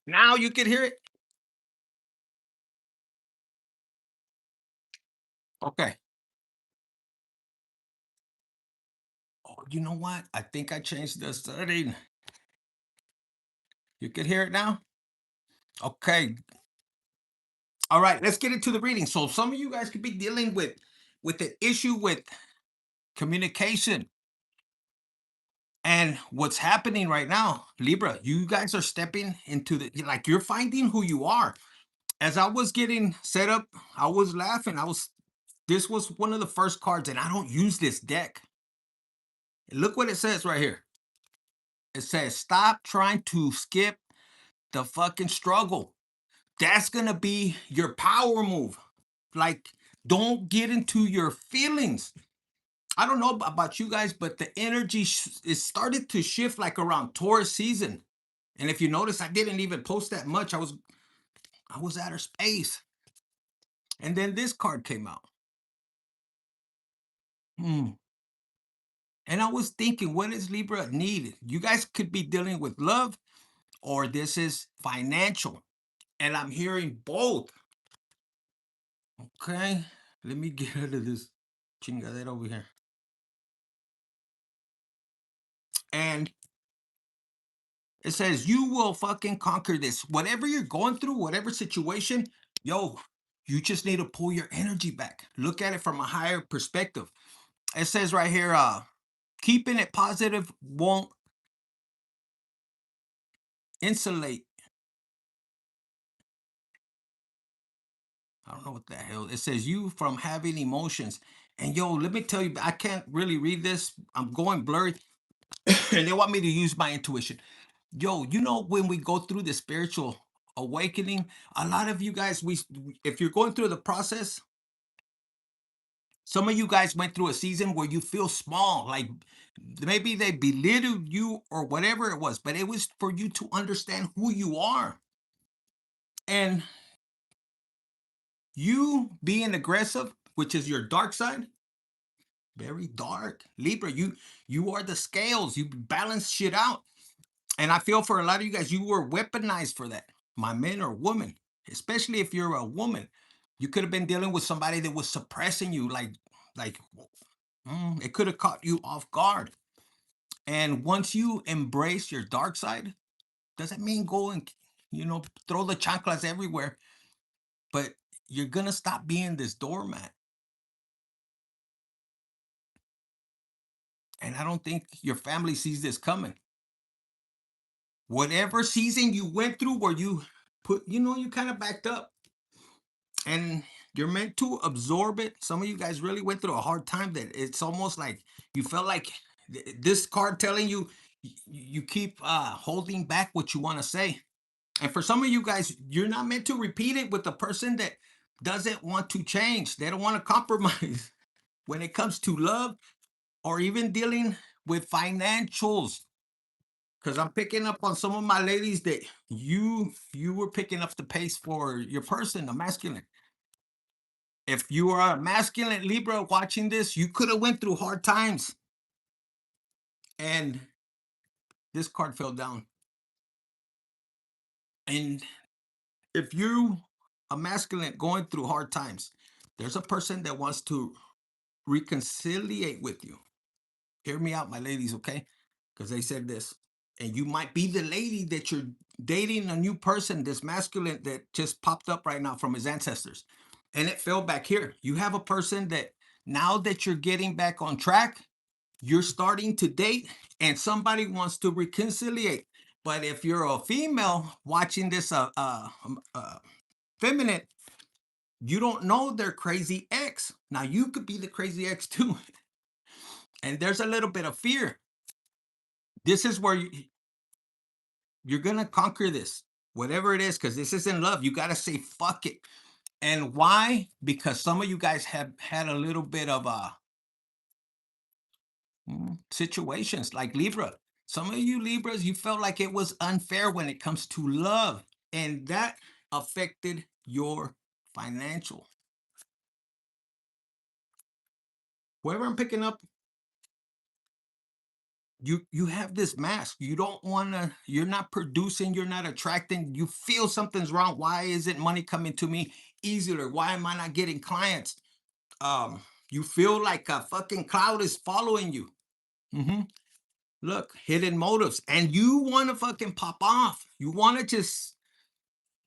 Now you can hear it? Okay. Oh, you know what? I think I changed the setting. You can hear it now? Okay. All right, let's get into the reading. So some of you guys could be dealing with an issue with communication. And what's happening right now, Libra, you guys are stepping into the like you're finding who you are. As I was getting set up, I was laughing. This was one of the first cards, and I don't use this deck. Look what it says right here. It says, stop trying to skip the fucking struggle. That's gonna be your power move. Like, don't get into your feelings. I don't know about you guys, but the energy it started to shift like around Taurus season. And if you notice, I didn't even post that much. I was at her space, and then this card came out. Hmm. And I was thinking, what does Libra need? You guys could be dealing with love, or this is financial, and I'm hearing both. Okay, let me get out of this chingadera over here. And it says you will fucking conquer this. Whatever you're going through, whatever situation, yo, you just need to pull your energy back. Look at it from a higher perspective. It says right here, keeping it positive won't insulate. I don't know what the hell. It says you from having emotions. And yo, let me tell you, I can't really read this. I'm going blurry. And they want me to use my intuition. Yo, when we go through the spiritual awakening, a lot of you guys, if you're going through the process, some of you guys went through a season where you feel small, like maybe they belittled you or whatever it was, but it was for you to understand who you are. And you being aggressive, which is your dark side, very dark. Libra, you are the scales. You balance shit out. And I feel for a lot of you guys, you were weaponized for that. My men or woman, especially if you're a woman, you could have been dealing with somebody that was suppressing you, like it could have caught you off guard. And once you embrace your dark side, doesn't mean go and throw the chanclas everywhere, but you're gonna stop being this doormat. And I don't think your family sees this coming. Whatever season you went through where you you kind of backed up and you're meant to absorb it. Some of you guys really went through a hard time that it's almost like you felt like this card telling you you keep holding back what you want to say. And for some of you guys, you're not meant to repeat it with the person that doesn't want to change. They don't want to compromise when it comes to love or even dealing with financials. Because I'm picking up on some of my ladies that you were picking up the pace for your person, the masculine. If you are a masculine Libra watching this, you could have went through hard times, and this card fell down. And if you a masculine going through hard times, there's a person that wants to reconciliate with you. Hear me out, my ladies, okay? Because they said this. And you might be the lady that you're dating a new person, this masculine that just popped up right now from his ancestors. And it fell back here. You have a person that now that you're getting back on track, you're starting to date and somebody wants to reconciliate. But if you're a female watching this feminine, you don't know their crazy ex. Now you could be the crazy ex too. And there's a little bit of fear. This is where you're gonna conquer this, whatever it is, because this isn't love. You gotta say fuck it. And why? Because some of you guys have had a little bit of situations like Libra. Some of you Libras, you felt like it was unfair when it comes to love, and that affected your financial. Whoever I'm picking up, you have this mask. You don't want to, you're not producing, you're not attracting, you feel something's wrong. Why isn't money coming to me easier? Why am I not getting clients? You feel like a fucking cloud is following you. hmm Look, hidden motives, and you want to fucking pop off. You want to just,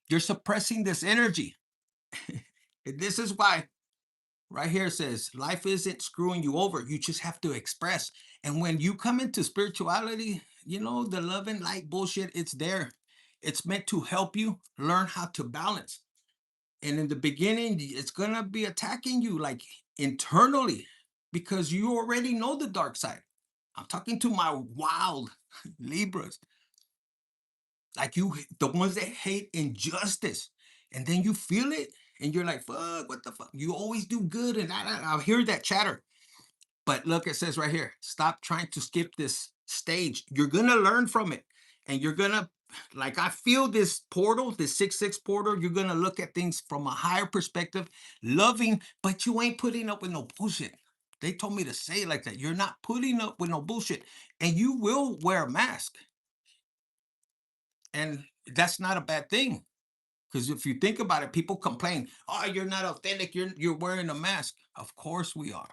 you're suppressing this energy. And this is why right here it says life isn't screwing you over. You just have to express. And when you come into spirituality, you know, the love and light bullshit, it's there. It's meant to help you learn how to balance. And in the beginning, it's going to be attacking you like internally because you already know the dark side. I'm talking to my wild Libras, like you, the ones that hate injustice. And then you feel it and you're like, fuck, what the fuck? You always do good. And I'll hear that chatter. But look, it says right here, stop trying to skip this stage. You're going to learn from it. And you're going to, like, I feel this portal, this 6-6 portal, you're going to look at things from a higher perspective, loving, but you ain't putting up with no bullshit. They told me to say it like that. You're not putting up with no bullshit. And you will wear a mask. And that's not a bad thing. Because if you think about it, people complain, oh, you're not authentic, you're wearing a mask. Of course we are.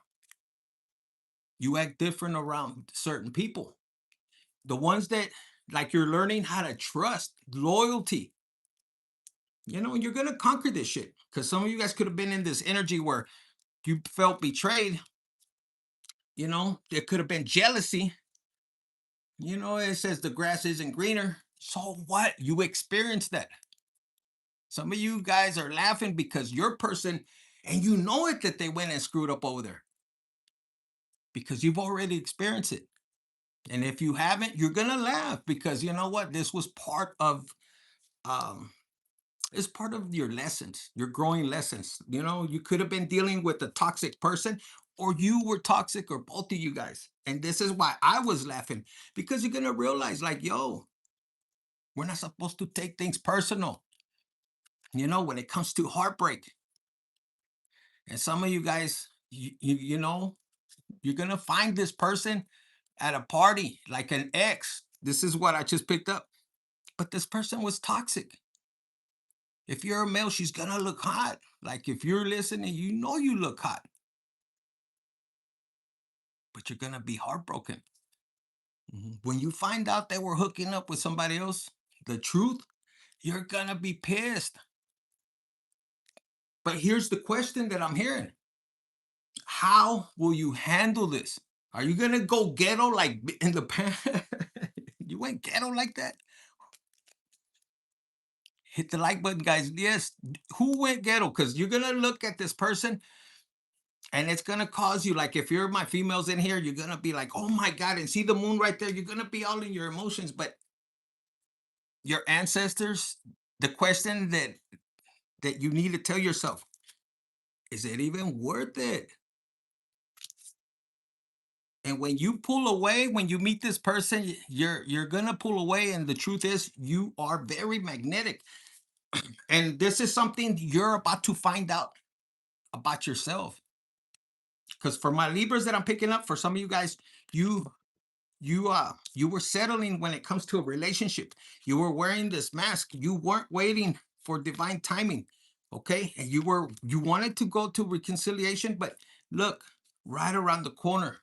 You act different around certain people. The ones that, like, you're learning how to trust, loyalty. You know, you're gonna conquer this shit. Because some of you guys could have been in this energy where you felt betrayed. You know, there could have been jealousy. You know, it says the grass isn't greener. So what? You experienced that. Some of you guys are laughing because your person, and you know it, that they went and screwed up over there because you've already experienced it. And if you haven't, you're gonna laugh because you know what? This was part of um it's part of your lessons, your growing lessons. You know, you could have been dealing with a toxic person, or you were toxic, or both of you guys. And this is why I was laughing, because you're gonna realize, like, yo, we're not supposed to take things personal, you know, when it comes to heartbreak. And some of you guys, you know, you're gonna find this person at a party, like an ex. This is what I just picked up. But this person was toxic. If you're a male, she's gonna look hot. Like, if you're listening, you know you look hot, but you're gonna be heartbroken. When you find out they were hooking up with somebody else, the truth, you're gonna be pissed. But here's the question that I'm hearing: how will you handle this? Are you gonna go ghetto like in the past? You went ghetto like that? Hit the like button, guys. Yes. Who went ghetto? Because you're gonna look at this person and it's gonna cause you, like, if you're my females in here, you're gonna be like, oh my God, and see the moon right there. You're gonna be all in your emotions. But your ancestors, the question that you need to tell yourself, is it even worth it? And when you pull away, when you meet this person, you're gonna pull away. And the truth is, you are very magnetic. And this is something you're about to find out about yourself. Because for my Libras that I'm picking up, for some of you guys, you you were settling when it comes to a relationship. You were wearing this mask. You weren't waiting for divine timing. Okay. And you wanted to go to reconciliation, but look, right around the corner.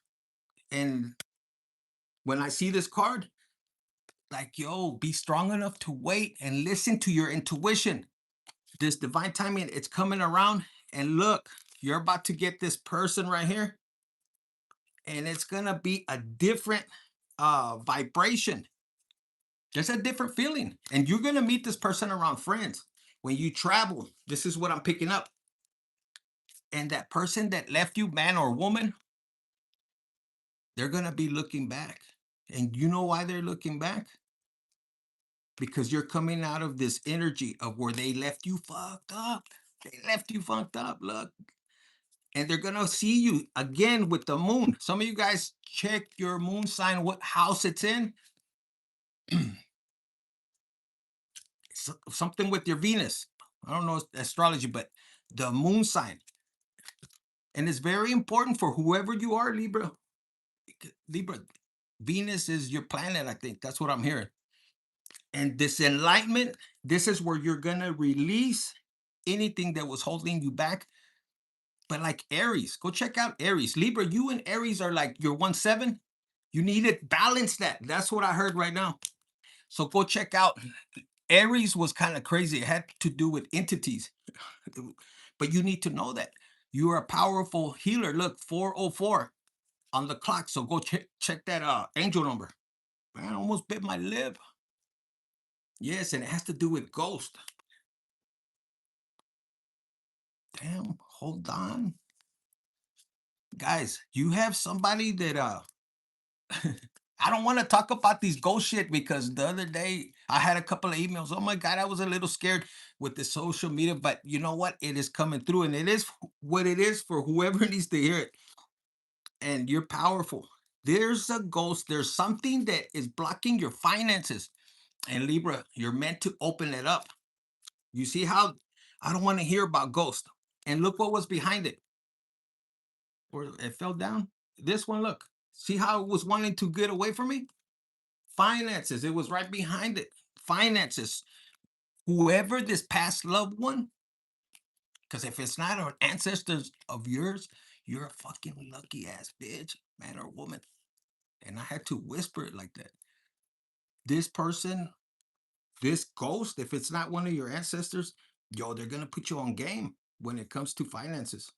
And when I see this card, like, yo, be strong enough to wait and listen to your intuition. This divine timing, it's coming around. And look, you're about to get this person right here, and it's gonna be a different vibration. There's a different feeling. And you're gonna meet this person around friends. When you travel, this is what I'm picking up. And that person that left you, man or woman, they're gonna be looking back. And you know why they're looking back? Because you're coming out of this energy of where they left you fucked up. They left you fucked up. Look. And they're gonna see you again with the moon. Some of you guys, check your moon sign, what house it's in. Something with your Venus. I don't know astrology, but the moon sign. And it's very important for whoever you are, Libra. Libra, Venus is your planet, I think. That's what I'm hearing. And this enlightenment, this is where you're gonna release anything that was holding you back. But like Aries, go check out Aries. Libra, you and Aries are like your 1-7. You need to balance that. That's what I heard right now. So go check out. Aries was kind of crazy. It had to do with entities. But you need to know that you are a powerful healer. Look, 404 on the clock. So go check that angel number. Man, I almost bit my lip. Yes, and it has to do with ghost. Damn, hold on. Guys, you have somebody that I don't want to talk about these ghost shit because the other day I had a couple of emails. Oh my God, I was a little scared with the social media, but you know what? It is coming through and it is what it is for whoever needs to hear it. And you're powerful. There's a ghost, there's something that is blocking your finances. And Libra, you're meant to open it up. You see how I don't want to hear about ghost. And look what was behind it. Or it fell down. This one, look. See how it was wanting to get away from me? Finances. It was right behind it. Finances. Whoever this past loved one, because if it's not an ancestors of yours, you're a fucking lucky ass bitch, man or woman. And I had to whisper it like that. This person, this ghost, if it's not one of your ancestors, yo, they're gonna put you on game when it comes to finances.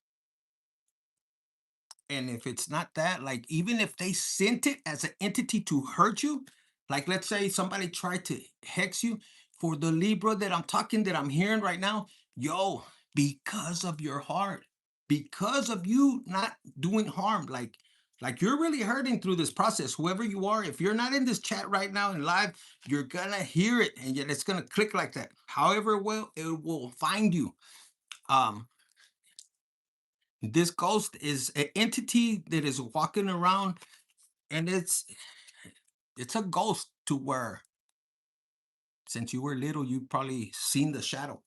And if it's not that, like even if they sent it as an entity to hurt you, like let's say somebody tried to hex you, for the Libra that I'm hearing right now, yo, because of your heart, because of you not doing harm, like you're really hurting through this process. Whoever you are, if you're not in this chat right now in live, you're gonna hear it and yet it's gonna click like that. However, well, it will find you. Um, this ghost is an entity that is walking around, and it's a ghost to where since you were little, you've probably seen the shadow.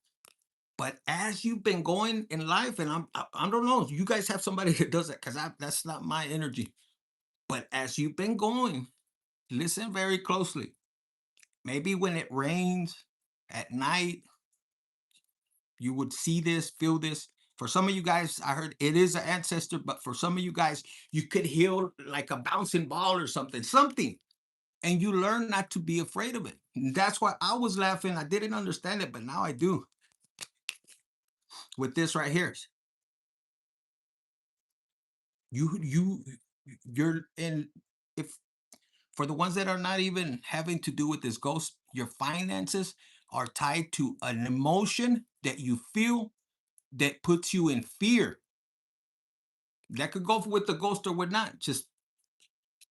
But as you've been going in life, and I don't know, you guys have somebody that does that because that's not my energy. But as you've been going, listen very closely. Maybe when it rains at night, you would see this, feel this. For some of you guys, I heard it is an ancestor, but for some of you guys, you could heal like a bouncing ball or something. And you learn not to be afraid of it. And that's why I was laughing. I didn't understand it, but now I do with this right here. You you're in if for the ones that are not even having to do with this ghost, your finances are tied to an emotion that you feel that puts you in fear. That could go with the ghost or would not. Just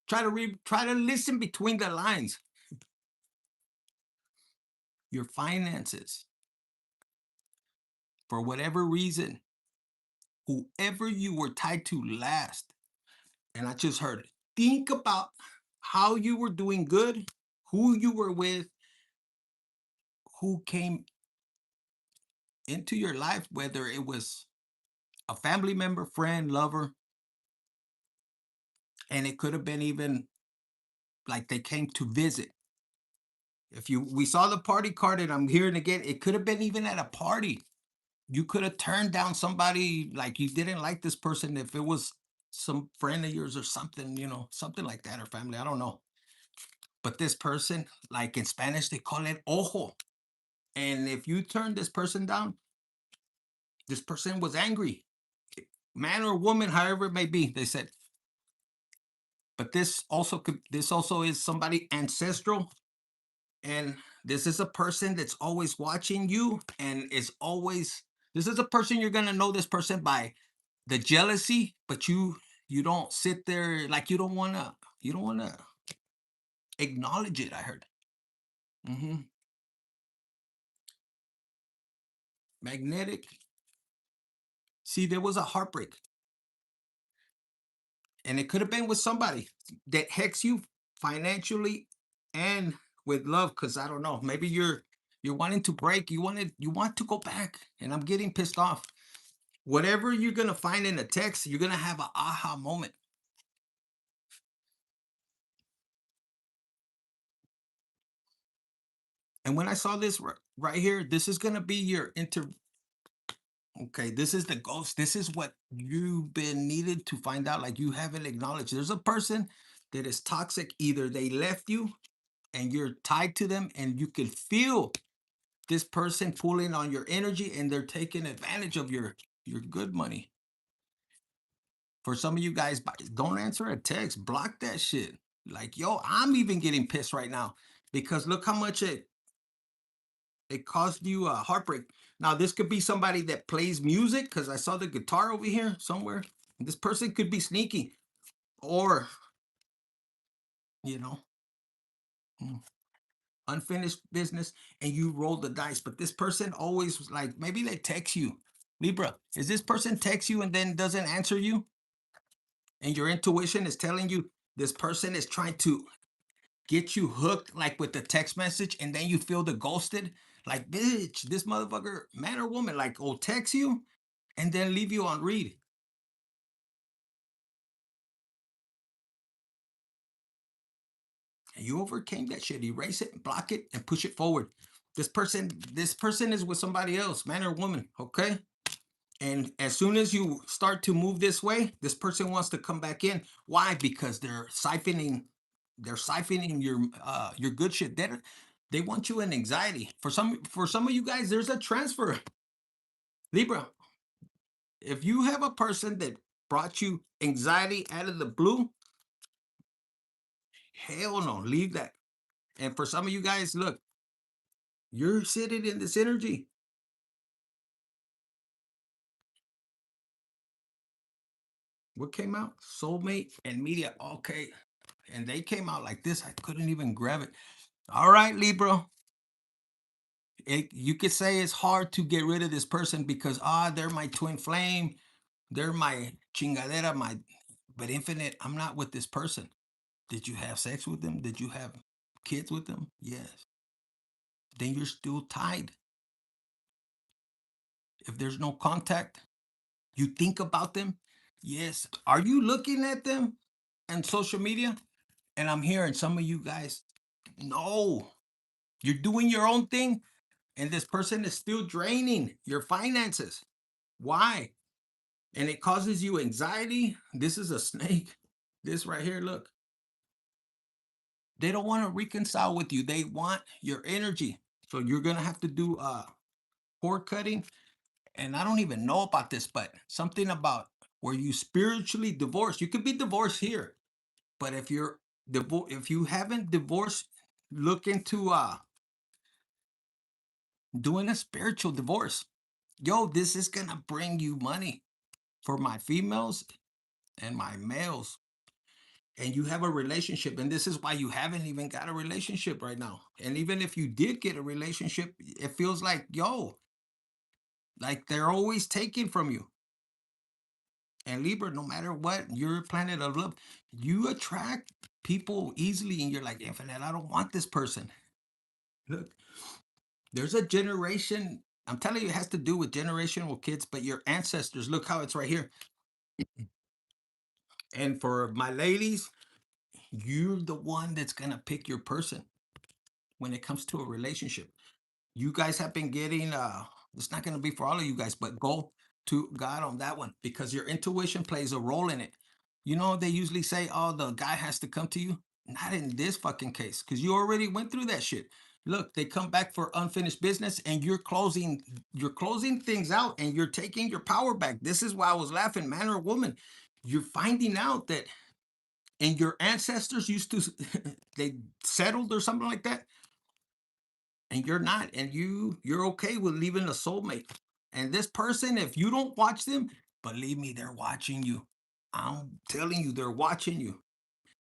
try to listen between the lines. Your finances, for whatever reason, whoever you were tied to last, and I just heard it. Think about how you were doing good, who you were with, who came into your life, whether it was a family member, friend, lover, and it could have been even like they came to visit. If we saw the party card and I'm hearing again, it could have been even at a party. You could have turned down somebody like you didn't like this person if it was some friend of yours or something, something like that, or family. I don't know. But this person, like in Spanish, they call it ojo. And if you turn this person down, this person was angry, man or woman, however it may be. They said, but this also is somebody ancestral, and this is a person that's always watching you, and is always this is a person you're gonna know this person by the jealousy, but you don't sit there like you don't wanna acknowledge it. I heard. hmm Magnetic. See, there was a heartbreak. And it could have been with somebody that hex you financially and with love, because I don't know, maybe you're wanting to break, you want to go back, and I'm getting pissed off. Whatever you're gonna find in a text, you're gonna have an aha moment. And when I saw this right here, this is gonna be your okay, this is the ghost. This is what you've been needed to find out. Like you haven't acknowledged. There's a person that is toxic. Either they left you and you're tied to them, and you can feel this person pulling on your energy, and they're taking advantage of your good money. For some of you guys, don't answer a text. Block that shit. Like, yo, I'm even getting pissed right now because look how much it caused you a heartbreak. Now, this could be somebody that plays music because I saw the guitar over here somewhere. This person could be sneaky or, you know, mm, unfinished business, and you roll the dice. But this person always was like, maybe they text you. Libra, is this person text you and then doesn't answer you? And your intuition is telling you this person is trying to get you hooked, like with the text message, and then you feel the ghosted. Like, bitch, this motherfucker, man or woman, like, will text you and then leave you on read. And you overcame that shit. Erase it, block it, and push it forward. This person is with somebody else, man or woman, okay? And as soon as you start to move this way, this person wants to come back in. Why? Because they're siphoning your good shit. They want you in anxiety. For some of you guys, there's a transfer. Libra, if you have a person that brought you anxiety out of the blue, hell no, leave that. And for some of you guys, look, you're sitting in this energy. What came out? Soulmate and media. Okay. And they came out like this. I couldn't even grab it. All right, Libra. You could say it's hard to get rid of this person because they're my twin flame. They're my chingadera, but infinite. I'm not with this person. Did you have sex with them? Did you have kids with them? Yes. Then you're still tied. If there's no contact, you think about them. Yes. Are you looking at them on social media? And I'm hearing some of you guys, no, you're doing your own thing, and this person is still draining your finances. Why? And it causes you anxiety. This is a snake. This right here, look. They don't want to reconcile with you. They want your energy. So you're gonna have to do cord cutting. And I don't even know about this, but something about where you spiritually divorce. You could be divorced here, but if you haven't divorced, look into doing a spiritual divorce. Yo, this is gonna bring you money for my females and my males. And you have a relationship, and this is why you haven't even got a relationship right now. And even if you did get a relationship, it feels like, yo, like they're always taking from you. And Libra, no matter what, you're a planet of love. You attract people easily, and you're like, infinite, I don't want this person. Look, there's a generation. I'm telling you, it has to do with generational kids, but your ancestors, look how it's right here. And for my ladies, you're the one that's gonna pick your person when it comes to a relationship. You guys have been getting it's not going to be for all of you guys, but go to God on that one because your intuition plays a role in it. You know, they usually say, oh, the guy has to come to you. Not in this fucking case, because you already went through that shit. Look, they come back for unfinished business, and you're closing things out, and you're taking your power back. This is why I was laughing, man or woman. You're finding out that and your ancestors used to they settled or something like that, and you're not, and you're okay with leaving a soulmate. And this person, if you don't watch them, believe me, they're watching you. I'm telling you, they're watching you.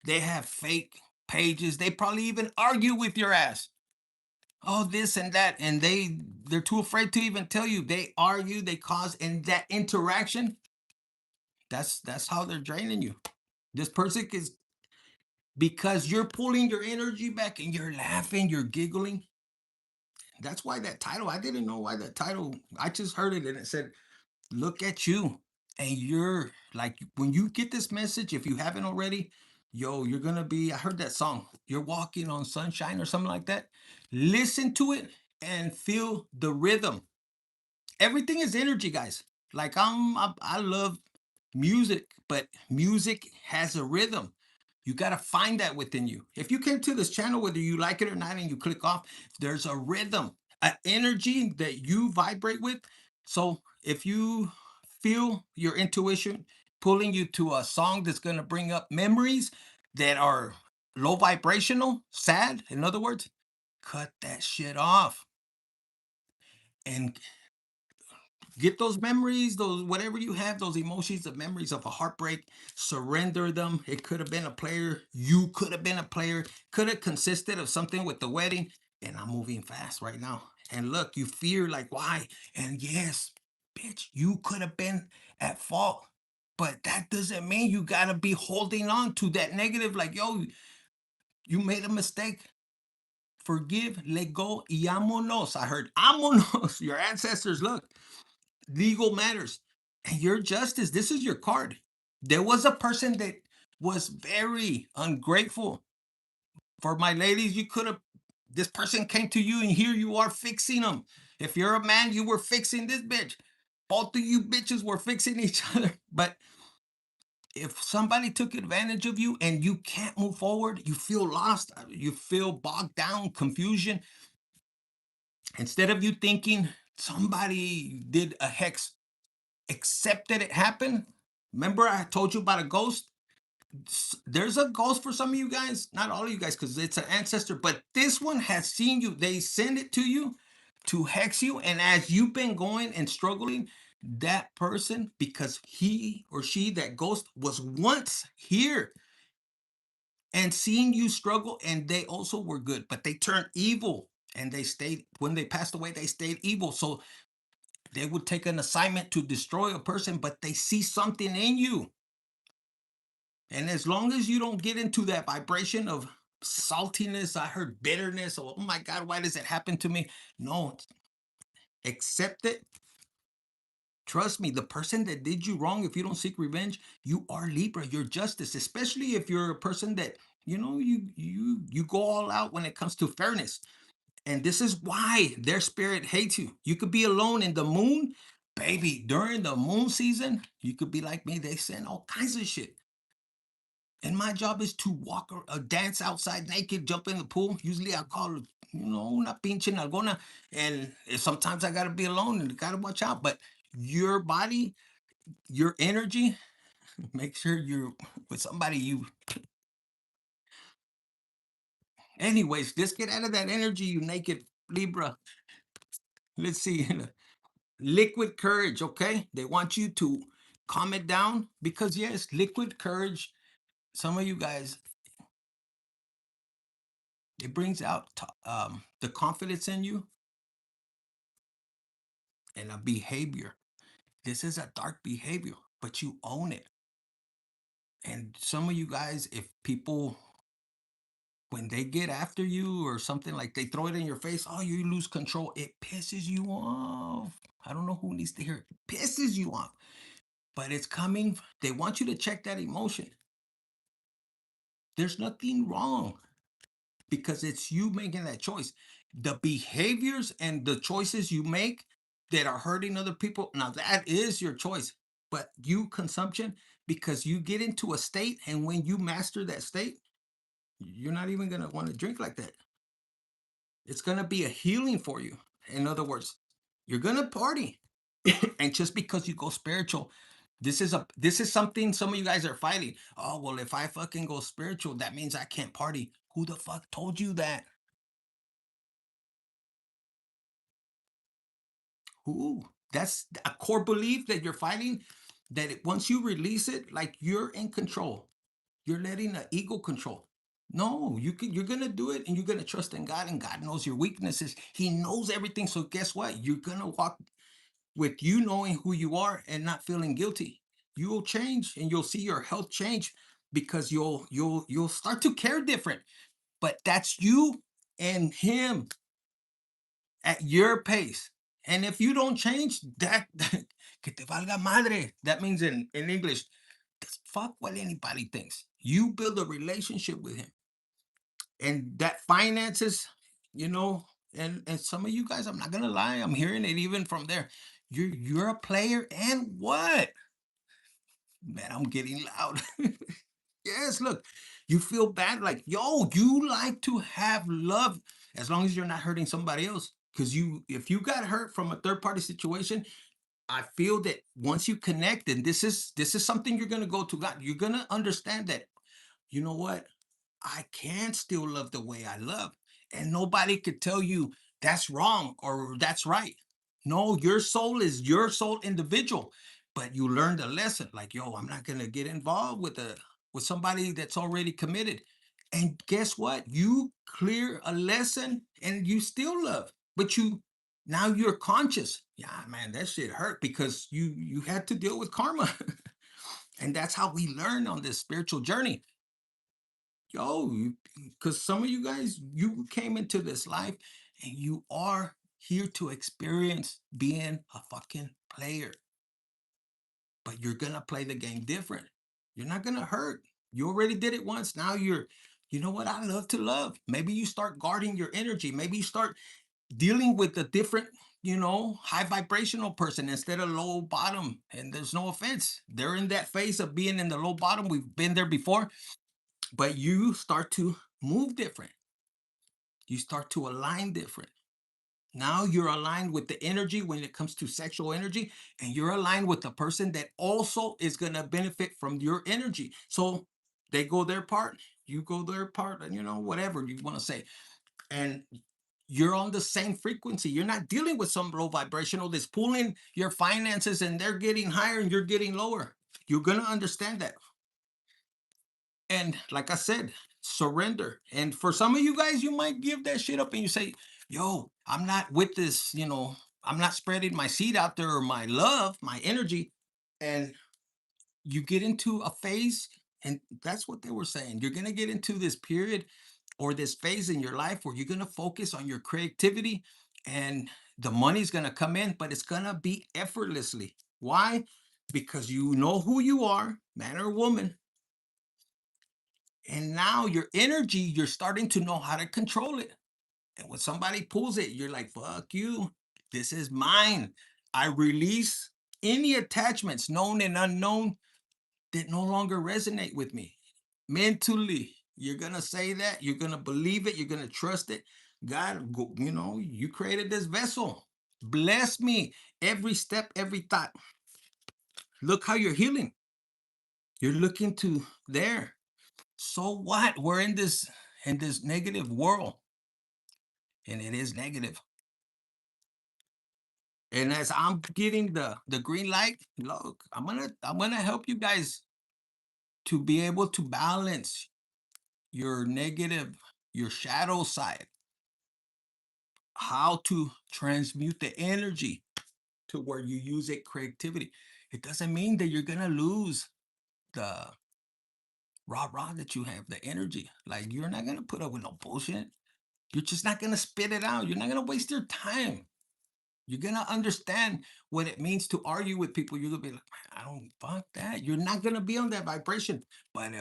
They have fake pages. They probably even argue with your ass. Oh, this and that, and they're too afraid to even tell you. They argue, they cause, and that interaction, that's how they're draining you. This person is because you're pulling your energy back and you're laughing, you're giggling. That's why that title, I didn't know why that title, I just heard it and it said, look at you. And you're like, when you get this message, if you haven't already, yo, you're gonna be, I heard that song, you're walking on sunshine or something like that. Listen to it and feel the rhythm. Everything is energy, guys. Like I love music, but music has a rhythm. You got to find that within you. If you came to this channel, whether you like it or not, and you click off, there's a rhythm, an energy that you vibrate with. So if you feel your intuition pulling you to a song that's going to bring up memories that are low vibrational, sad, in other words, cut that shit off and get those memories, those whatever you have, those emotions, the memories of a heartbreak, surrender them. It could have been a player. You could have been a player. Could have consisted of something with the wedding. And I'm moving fast right now. And look, you fear like, why? And yes, bitch, you could have been at fault. But that doesn't mean you got to be holding on to that negative. Like, yo, you made a mistake. Forgive, let go, y vámonos. I heard, vámonos. Your ancestors, look, legal matters and your justice. This is your card. There was a person that was very ungrateful. For my ladies, you could have, this person came to you and here you are fixing them. If you're a man, you were fixing this bitch. Both of you bitches were fixing each other. But if somebody took advantage of you and you can't move forward, you feel lost, you feel bogged down, confusion. Instead of you thinking somebody did a hex, accept that it happened. Remember, I told you about a ghost? There's a ghost for some of you guys, not all of you guys, because it's an ancestor, but this one has seen you. They send it to you to hex you. And as you've been going and struggling, that person, because he or she, that ghost, was once here and seeing you struggle, and they also were good, but they turned evil and they stayed, when they passed away, they stayed evil. So they would take an assignment to destroy a person, but they see something in you. And as long as you don't get into that vibration of saltiness, I heard bitterness, oh my God, why does it happen to me? No, accept it. Trust me, the person that did you wrong, if you don't seek revenge, you are Libra, you're justice, especially if you're a person that, you go all out when it comes to fairness. And this is why their spirit hates you. You could be alone in the moon, baby. During the moon season, you could be like me. They send all kinds of shit. And my job is to walk or dance outside naked, jump in the pool. Usually I call, una pinche nalgona. And sometimes I got to be alone and got to watch out. But your body, your energy, make sure you're with somebody you. Anyways, just get out of that energy, you naked Libra. Let's see. Liquid courage, okay? They want you to calm it down because, yes, liquid courage, some of you guys, it brings out the confidence in you and a behavior. This is a dark behavior, but you own it. And some of you guys, if people, when they get after you or something, like they throw it in your face, oh, you lose control, it pisses you off. I don't know who needs to hear it. It pisses you off, but it's coming. They want you to check that emotion. There's nothing wrong because it's you making that choice. The behaviors and the choices you make that are hurting other people, now that is your choice. But you consumption, because you get into a state, and when you master that state, you're not even going to want to drink like that. It's going to be a healing for you. In other words, you're going to party. And just because you go spiritual, this is something some of you guys are fighting. Oh, well, if I fucking go spiritual, that means I can't party. Who the fuck told you that? Who? That's a core belief that you're fighting, that once you release it, like you're in control. You're letting the ego control. No, you're gonna do it, and you're gonna trust in God, and God knows your weaknesses. He knows everything. So guess what? You're gonna walk with you knowing who you are and not feeling guilty. You will change, and you'll see your health change because you'll start to care different. But that's you and him at your pace. And if you don't change, that que te valga madre. That means in English, fuck what anybody thinks. You build a relationship with him, and that finances, you know, and some of you guys, I'm not gonna lie, I'm hearing it even from there. You're a player, and what? Man, I'm getting loud. Yes, look, you feel bad, like, yo, you like to have love as long as you're not hurting somebody else. Because if you got hurt from a third party situation, I feel that once you connect, and this is something you're gonna go to God, you're gonna understand that, you know what? I can still love the way I love. And nobody could tell you that's wrong or that's right. No, your soul is your soul individual. But you learned a lesson like, yo, I'm not gonna get involved with somebody that's already committed. And guess what? You clear a lesson and you still love. But now you're conscious. Yeah, man, that shit hurt because you had to deal with karma. And that's how we learn on this spiritual journey. Yo, because some of you guys, you came into this life and you are here to experience being a fucking player, but you're gonna play the game different. You're not gonna hurt. You already did it once. Now you know what? I love to love. Maybe you start guarding your energy. Maybe you start dealing with a different, high vibrational person instead of low bottom. And there's no offense. They're in that phase of being in the low bottom. We've been there before, but you start to move different. You start to align different. Now you're aligned with the energy when it comes to sexual energy, and you're aligned with the person that also is going to benefit from your energy. So they go their part, you go their part, and whatever you want to say. And you're on the same frequency. You're not dealing with some low vibrational that's pulling your finances and they're getting higher and you're getting lower. You're going to understand that. And like I said, surrender. And for some of you guys, you might give that shit up and you say, yo, I'm not with this, I'm not spreading my seed out there or my love, my energy. And you get into a phase, and that's what they were saying. You're going to get into this period or this phase in your life where you're going to focus on your creativity and the money's going to come in, but it's going to be effortlessly. Why? Because you know who you are, man or woman. And now your energy, you're starting to know how to control it. And when somebody pulls it, you're like, fuck you. This is mine. I release any attachments, known and unknown, that no longer resonate with me. Mentally, you're going to say that. You're going to believe it. You're going to trust it. God, you created this vessel. Bless me every step, every thought. Look how you're healing. You're looking to there. So what? We're in this negative world, and it is negative. And as I'm getting the green light, look, I'm gonna help you guys to be able to balance your negative, your shadow side, how to transmute the energy to where you use it creativity. It doesn't mean that you're gonna lose the rah that you have, the energy. Like, you're not gonna put up with no bullshit. You're just not gonna spit it out. You're not gonna waste your time. You're gonna understand what it means to argue with people. You're gonna be like, "Man, I don't fuck that." You're not gonna be on that vibration. But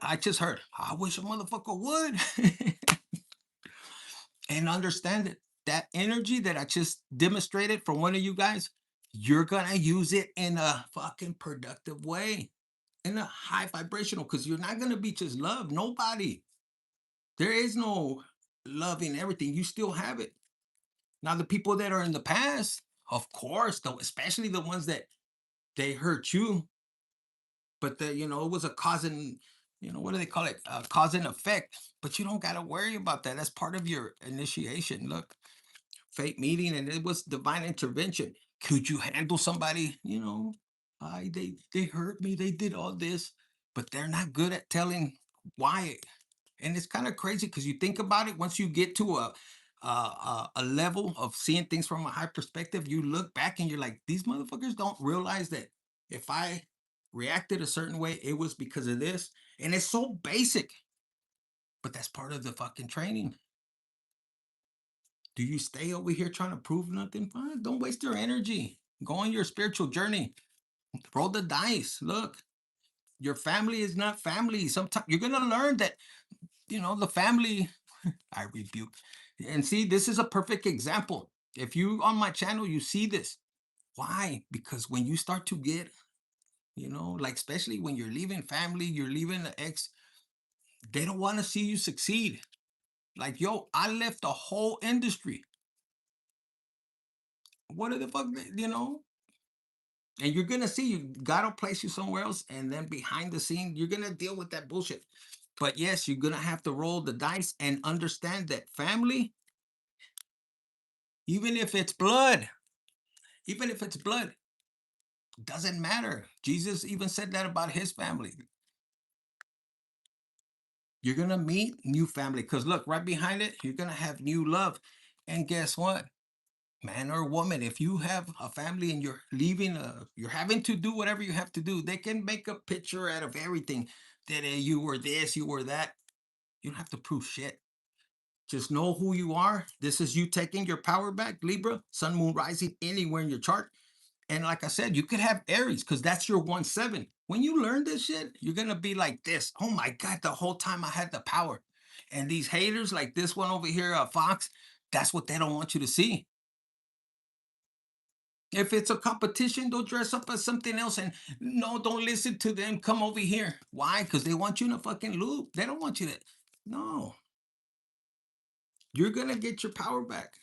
I just heard, I wish a motherfucker would. And understand it. That energy that I just demonstrated from one of you guys, you're gonna use it in a fucking productive way, in a high vibrational, because you're not gonna be just love. Nobody. There is no loving everything. You still have it. Now, the people that are in the past, of course, though, especially the ones that they hurt you, but it was a cause and, what do they call it? Cause and effect. But you don't got to worry about that. That's part of your initiation. Look, fate meeting, and it was divine intervention. Could you handle somebody? They hurt me. They did all this, but they're not good at telling why. And it's kind of crazy because you think about it. Once you get to a level of seeing things from a high perspective, you look back and you're like, these motherfuckers don't realize that if I reacted a certain way, it was because of this. And it's so basic, but that's part of the fucking training. Do you stay over here trying to prove nothing? Fine, don't waste your energy. Go on your spiritual journey. Roll the dice. Look, Your family is not family. Sometimes you're gonna learn that, the family. I rebuke. And see, this is a perfect example. If you on my channel, you see this. Why? Because when you start to get, like especially when you're leaving family, you're leaving the ex, they don't want to see you succeed. Like, yo, I left the whole industry. What the fuck, And you're gonna see, you gotta place you somewhere else, and then behind the scene, you're gonna deal with that bullshit. But yes, you're gonna have to roll the dice and understand that family, even if it's blood, even if it's blood, doesn't matter. Jesus even said that about his family. You're gonna meet new family because look, right behind it, you're gonna have new love. And guess what? Man or woman, if you have a family and you're leaving, you're having to do whatever you have to do, they can make a picture out of everything that you were this, you were that. You don't have to prove shit. Just know who you are. This is you taking your power back, Libra, sun, moon, rising anywhere in your chart. And like I said, you could have Aries because that's your 1-7. When you learn this shit, you're gonna be like this. Oh my God, the whole time I had the power. And these haters, like this one over here, Fox, that's what they don't want you to see. If it's a competition, they'll dress up as something else and no, don't listen to them. Come over here. Why? Because they want you in a fucking loop. They don't want you to. No, you're gonna get your power back.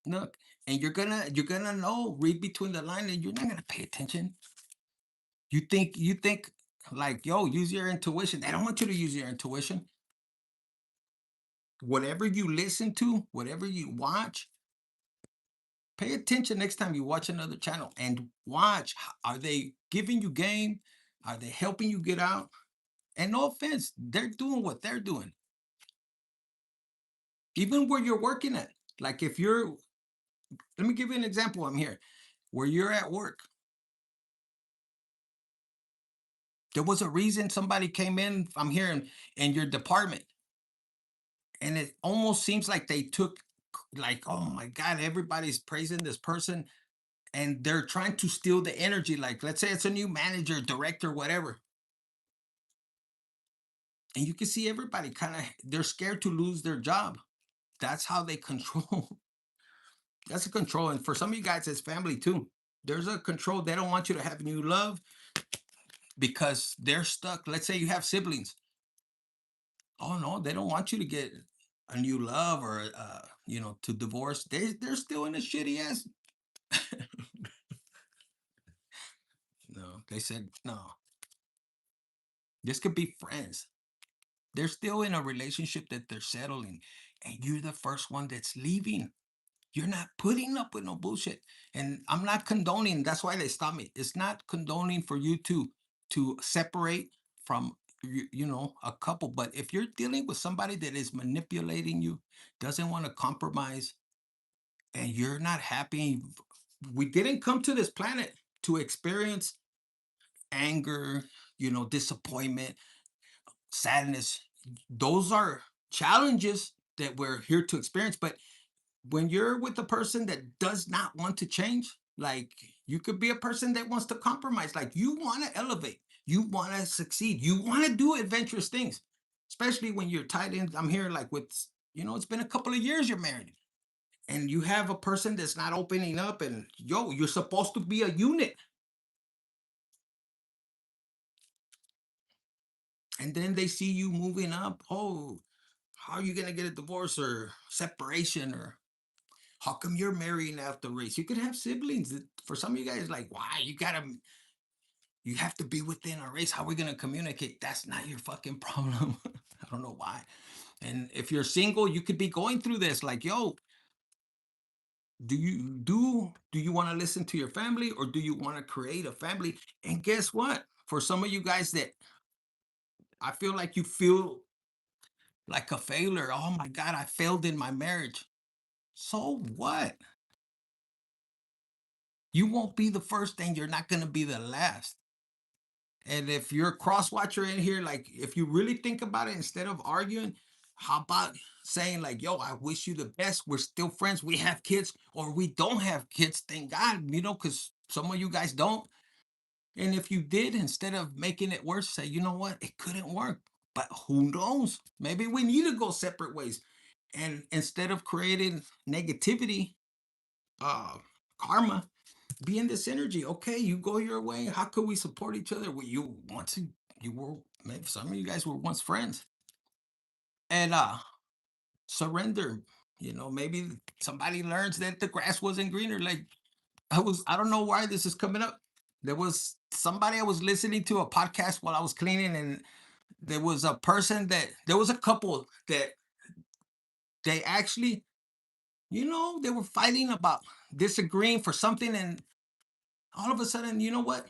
Look, and you're gonna know, read between the lines, and you're not gonna pay attention. You think like, yo, use your intuition. They don't want you to use your intuition. Whatever you listen to, whatever you watch, pay attention next time you watch another channel and watch. Are they giving you game? Are they helping you get out? And no offense, they're doing what they're doing. Even where you're working at. Like if you're, let me give you an example. I'm here. Where you're at work, there was a reason somebody came in. I'm here in your department. And it almost seems like they took, like, oh my God, everybody's praising this person and they're trying to steal the energy. Like, let's say it's a new manager, director, whatever. And you can see everybody kind of, they're scared to lose their job. That's how they control. That's a control. And for some of you guys, it's family too. There's a control. They don't want you to have new love because they're stuck. Let's say you have siblings. Oh no, they don't want you to get a new love or to divorce. They're still in a shitty ass. No, they said no. This could be friends. They're still in a relationship that they're settling, and you're the first one that's leaving. You're not putting up with no bullshit. And I'm not condoning. That's why they stopped me. It's not condoning for you to separate from a couple. But if you're dealing with somebody that is manipulating you, doesn't want to compromise, and you're not happy, we didn't come to this planet to experience anger, disappointment, sadness. Those are challenges that we're here to experience. But when you're with a person that does not want to change, like you could be a person that wants to compromise, like you want to elevate, you want to succeed, you want to do adventurous things, especially when you're tied in. I'm here, like with, it's been a couple of years you're married and you have a person that's not opening up, and yo, you're supposed to be a unit. And then they see you moving up. Oh, how are you going to get a divorce or separation? Or how come you're marrying after race? You could have siblings. For some of you guys, like, why you have to be within a race. How are we gonna communicate? That's not your fucking problem. I don't know why. And if you're single, you could be going through this. Like, yo, do you want to listen to your family or do you want to create a family? And guess what? For some of you guys that I feel like you feel like a failure. Oh my God, I failed in my marriage. So what? You won't be the first and you're not gonna be the last. And if you're a cross watcher in here, like if you really think about it, instead of arguing, how about saying like, yo, I wish you the best. We're still friends. We have kids or we don't have kids. Thank God, because some of you guys don't. And if you did, instead of making it worse, say, you know what, it couldn't work. But who knows? Maybe we need to go separate ways. And instead of creating negativity, uh, karma, be in this energy. Okay, you go your way. How could we support each other? Well, you were, maybe some of you guys were once friends. And surrender. Maybe somebody learns that the grass wasn't greener. Like I don't know why this is coming up. There was somebody I was listening to a podcast while I was cleaning, and there was a couple that they actually, they were fighting about disagreeing for something, and all of a sudden, you know what?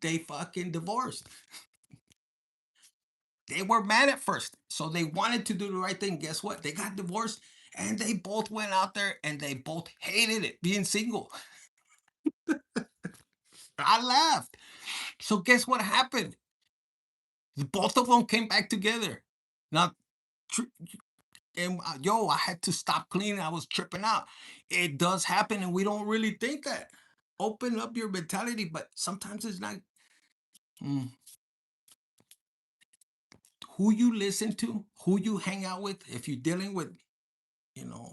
They fucking divorced. They were mad at first, so they wanted to do the right thing. Guess what? They got divorced, and they both went out there and they both hated it being single. I laughed. So guess what happened? Both of them came back together. Now, and yo, I had to stop cleaning. I was tripping out. It does happen, and we don't really think that. Open up your mentality, but sometimes it's not. mm, who you listen to, who you hang out with. If you're dealing with,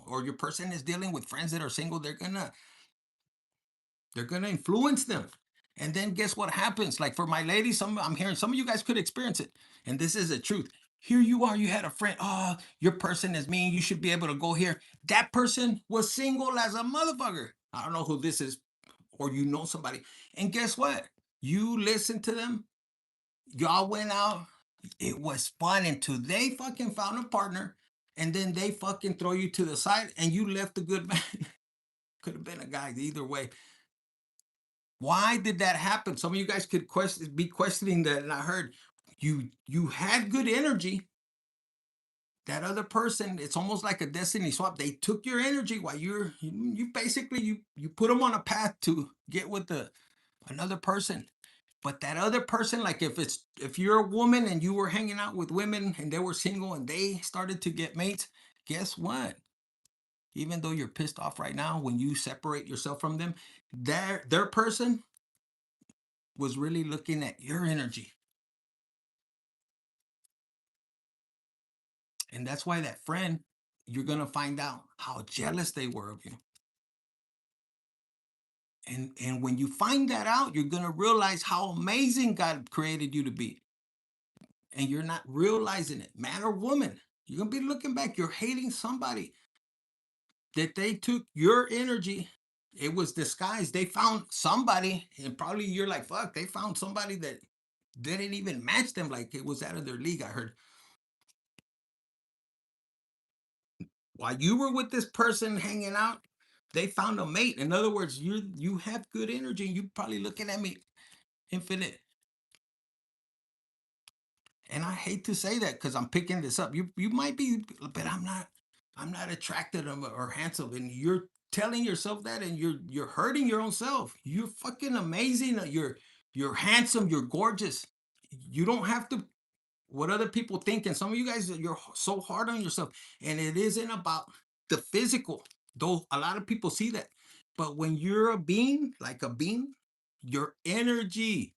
or your person is dealing with friends that are single, they're gonna influence them. And then guess what happens? Like for my lady, I'm hearing some of you guys could experience it. And this is the truth. Here you are, you had a friend. Oh, your person is mean. You should be able to go here. That person was single as a motherfucker. I don't know who this is, or somebody. And guess what? You listen to them. Y'all went out. It was fun until they fucking found a partner. And then they fucking throw you to the side and you left a good man. Could have been a guy either way. Why did that happen? Some of you guys could be questioning that, and I heard you had good energy. That other person, it's almost like a destiny swap. They took your energy while you basically you put them on a path to get with another person. But that other person, like if you're a woman and you were hanging out with women and they were single and they started to get mates, guess what? Even though you're pissed off right now, when you separate yourself from them, their person was really looking at your energy. And that's why that friend, you're going to find out how jealous they were of you. And when you find that out, you're going to realize how amazing God created you to be. And you're not realizing it, man or woman. You're going to be looking back. You're hating somebody that they took your energy. It was disguised. They found somebody, and probably you're like, fuck, they found somebody that didn't even match them. Like it was out of their league, I heard. While you were with this person hanging out, they found a mate. In other words, you have good energy. You probably looking at me infinite. And I hate to say that because I'm picking this up. You might be, but I'm not attracted or handsome. And you're telling yourself that, and you're hurting your own self. You're fucking amazing. You're handsome, you're gorgeous. You don't have to what other people think. And some of you guys, you're so hard on yourself. And it isn't about the physical, though a lot of people see that. But when you're a being, like a being, your energy,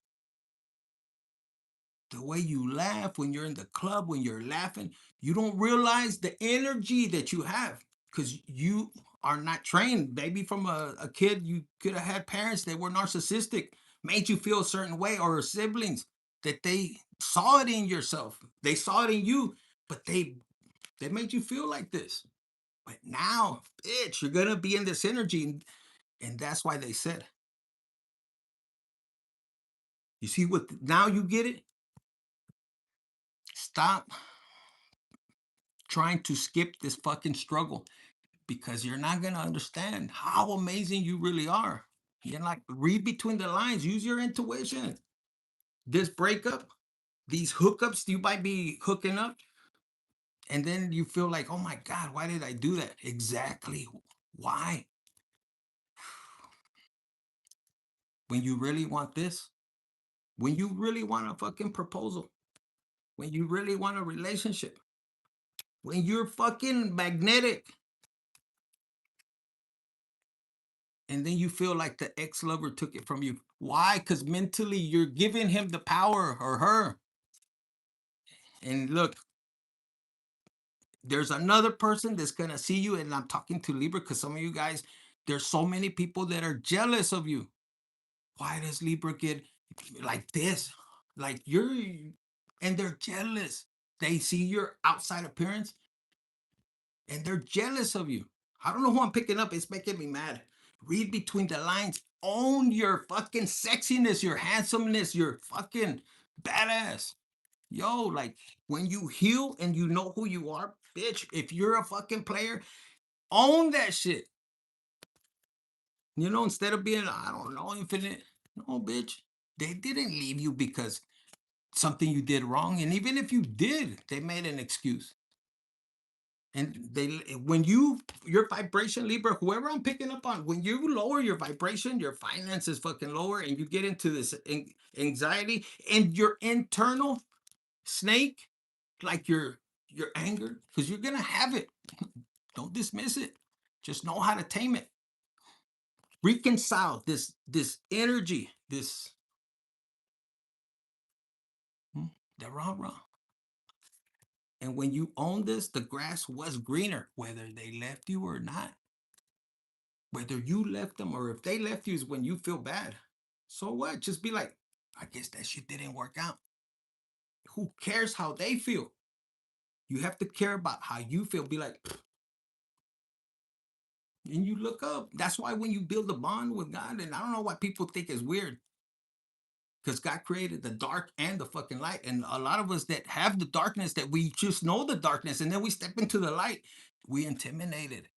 the way you laugh when you're in the club, when you're laughing, you don't realize the energy that you have because you are not trained. Maybe from a kid, you could have had parents that were narcissistic, made you feel a certain way, or siblings that they saw it in yourself. They saw it in you, but they made you feel like this. But now, bitch, you're gonna be in this energy, and that's why they said, you see what now you get it? Stop trying to skip this fucking struggle because you're not going to understand how amazing you really are. You're like, read between the lines, use your intuition. This breakup, these hookups, you might be hooking up, and then you feel like, oh my God, why did I do that? Exactly. Why? When you really want this, when you really want a fucking proposal, when you really want a relationship, when you're fucking magnetic and then you feel like the ex-lover took it from you. Why? Because mentally you're giving him the power or her. And look, there's another person that's gonna see you, and I'm talking to Libra because some of you guys, there's so many people that are jealous of you. Why does Libra get like this? Like you're, and they're jealous. They see your outside appearance and they're jealous of you. I don't know who I'm picking up. It's making me mad. Read between the lines. Own your fucking sexiness, your handsomeness, your fucking badass. Yo, like when you heal and you know who you are, bitch, if you're a fucking player, own that shit. You know, instead of being, I don't know, infinite. No, bitch. They didn't leave you because something you did wrong. And even if you did, they made an excuse. And they, when your vibration, Libra, whoever I'm picking up on, when you lower your vibration, your finances fucking lower, and you get into this anxiety and your internal snake, like your anger, because you're gonna have it. Don't dismiss it. Just know how to tame it. Reconcile this energy, this the rah. And when you own this, the grass was greener, whether they left you or not. Whether you left them or if they left you is when you feel bad. So what? Just be like, I guess that shit didn't work out. Who cares how they feel? You have to care about how you feel. Be like, and you look up. That's why when you build a bond with God, and I don't know why people think it's weird, because God created the dark and the fucking light. And a lot of us that have the darkness, that we just know the darkness, and then we step into the light, we intimidated.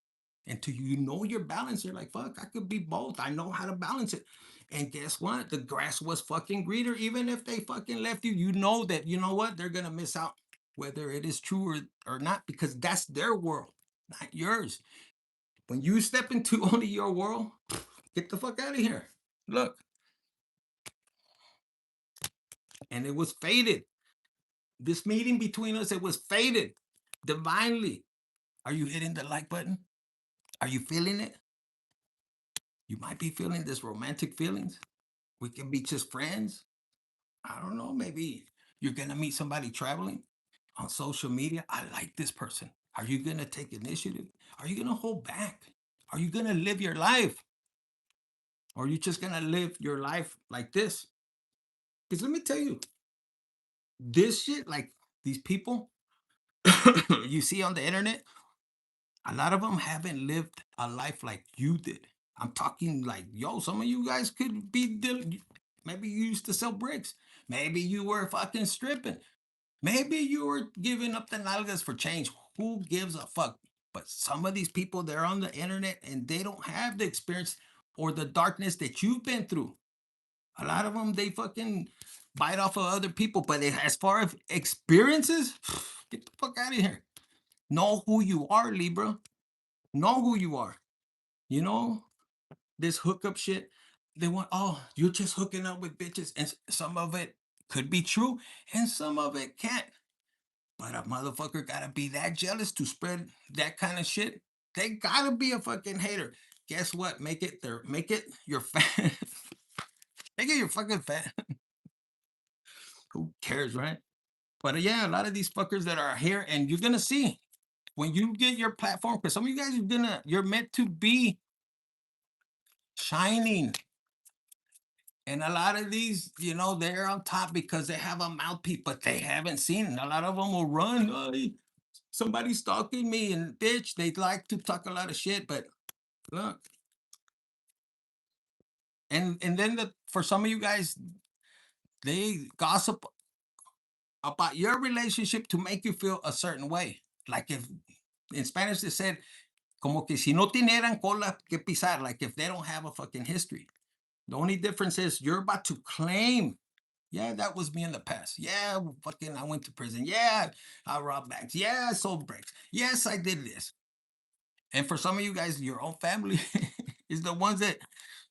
Until you know your balance, you're like, fuck, I could be both. I know how to balance it. And guess what? The grass was fucking greener. Even if they fucking left you, you know that, you know what? They're going to miss out, whether it is true or not, because that's their world, not yours. When you step into only your world, get the fuck out of here. Look. And it was fated. This meeting between us, it was fated divinely. Are you hitting the like button? Are you feeling it? You might be feeling this romantic feelings. We can be just friends. I don't know. Maybe you're going to meet somebody traveling on social media. I like this person. Are you going to take initiative? Are you going to hold back? Are you going to live your life? Or are you just going to live your life like this? Because let me tell you, this shit, like these people you see on the internet, a lot of them haven't lived a life like you did. I'm talking like, yo, some of you guys could be, maybe you used to sell bricks. Maybe you were fucking stripping. Maybe you were giving up the nalgas for change. Who gives a fuck? But some of these people, they're on the internet and they don't have the experience or the darkness that you've been through. A lot of them, they fucking bite off of other people. But as far as experiences, get the fuck out of here. Know who you are, Libra. Know who you are. You know, this hookup shit. They want, oh, you're just hooking up with bitches. And some of it could be true and some of it can't. But a motherfucker gotta be that jealous to spread that kind of shit. They gotta be a fucking hater. Guess what? Make it your fan. Make it your fucking fan. Who cares, right? But yeah, a lot of these fuckers that are here, and you're gonna see when you get your platform, because some of you guys you're meant to be shining. And a lot of these, they're on top because they have a mouthpiece, but they haven't seen it. A lot of them will run. Oh, somebody's stalking me, and bitch, they like to talk a lot of shit. But look, and then for some of you guys, they gossip about your relationship to make you feel a certain way. Like if in Spanish they said, como que si no tuvieran cola que pisar, like if they don't have a fucking history. The only difference is you're about to claim, yeah, that was me in the past. Yeah, fucking, I went to prison. Yeah, I robbed banks. Yeah, I sold bricks. Yes, I did this. And for some of you guys, your own family is the ones that,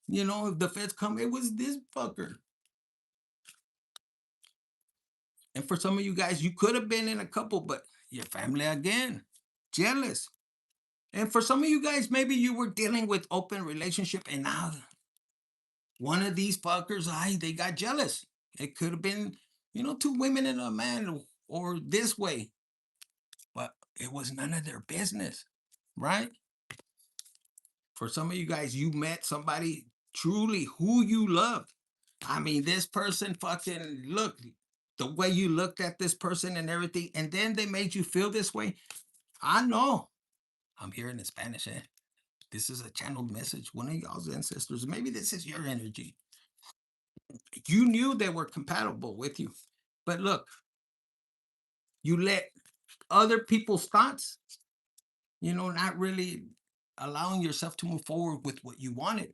if the feds come, it was this fucker. And for some of you guys, you could have been in a couple, but your family again, jealous. And for some of you guys, maybe you were dealing with open relationship, and now one of these fuckers, they got jealous. It could have been, two women and a man, or this way, but it was none of their business, right? For some of you guys, you met somebody truly who you loved. I mean, this person fucking look the way you looked at this person and everything, and then they made you feel this way. I know. I'm hearing in Spanish. This is a channeled message. One of y'all's ancestors. Maybe this is your energy. You knew they were compatible with you, but look, you let other people's thoughts, not really allowing yourself to move forward with what you wanted.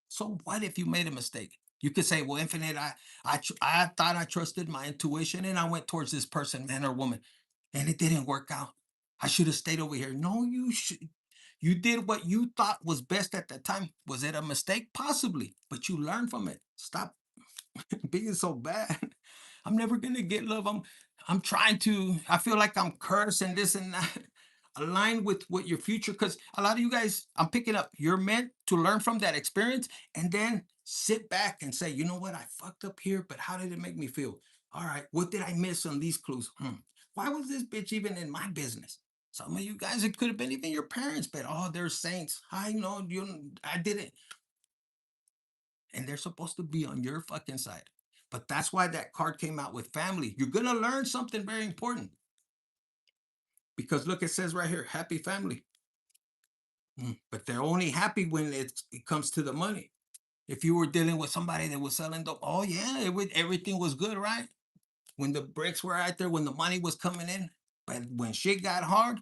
So what if you made a mistake? You could say, "Well, Infinite, I thought I trusted my intuition, and I went towards this person, man or woman, and it didn't work out. I should have stayed over here." No, you should. You did what you thought was best at the time. Was it a mistake? Possibly, but you learned from it. Stop being so bad. I'm never gonna get love. I'm trying to. I feel like I'm cursed and this and that. Align with what your future, because a lot of you guys, I'm picking up. You're meant to learn from that experience, and then sit back and say, you know what, I fucked up here, but how did it make me feel? All right, what did I miss on these clues? Why was this bitch even in my business? Some of you guys, it could have been even your parents, but oh, they're saints. I know I didn't, and they're supposed to be on your fucking side. But that's why that card came out with family. You're gonna learn something very important, because look, it says right here, happy family. But they're only happy when it comes to the money. If you were dealing with somebody that was selling dope, oh yeah, everything was good, right? When the bricks were out there, when the money was coming in. But when shit got hard,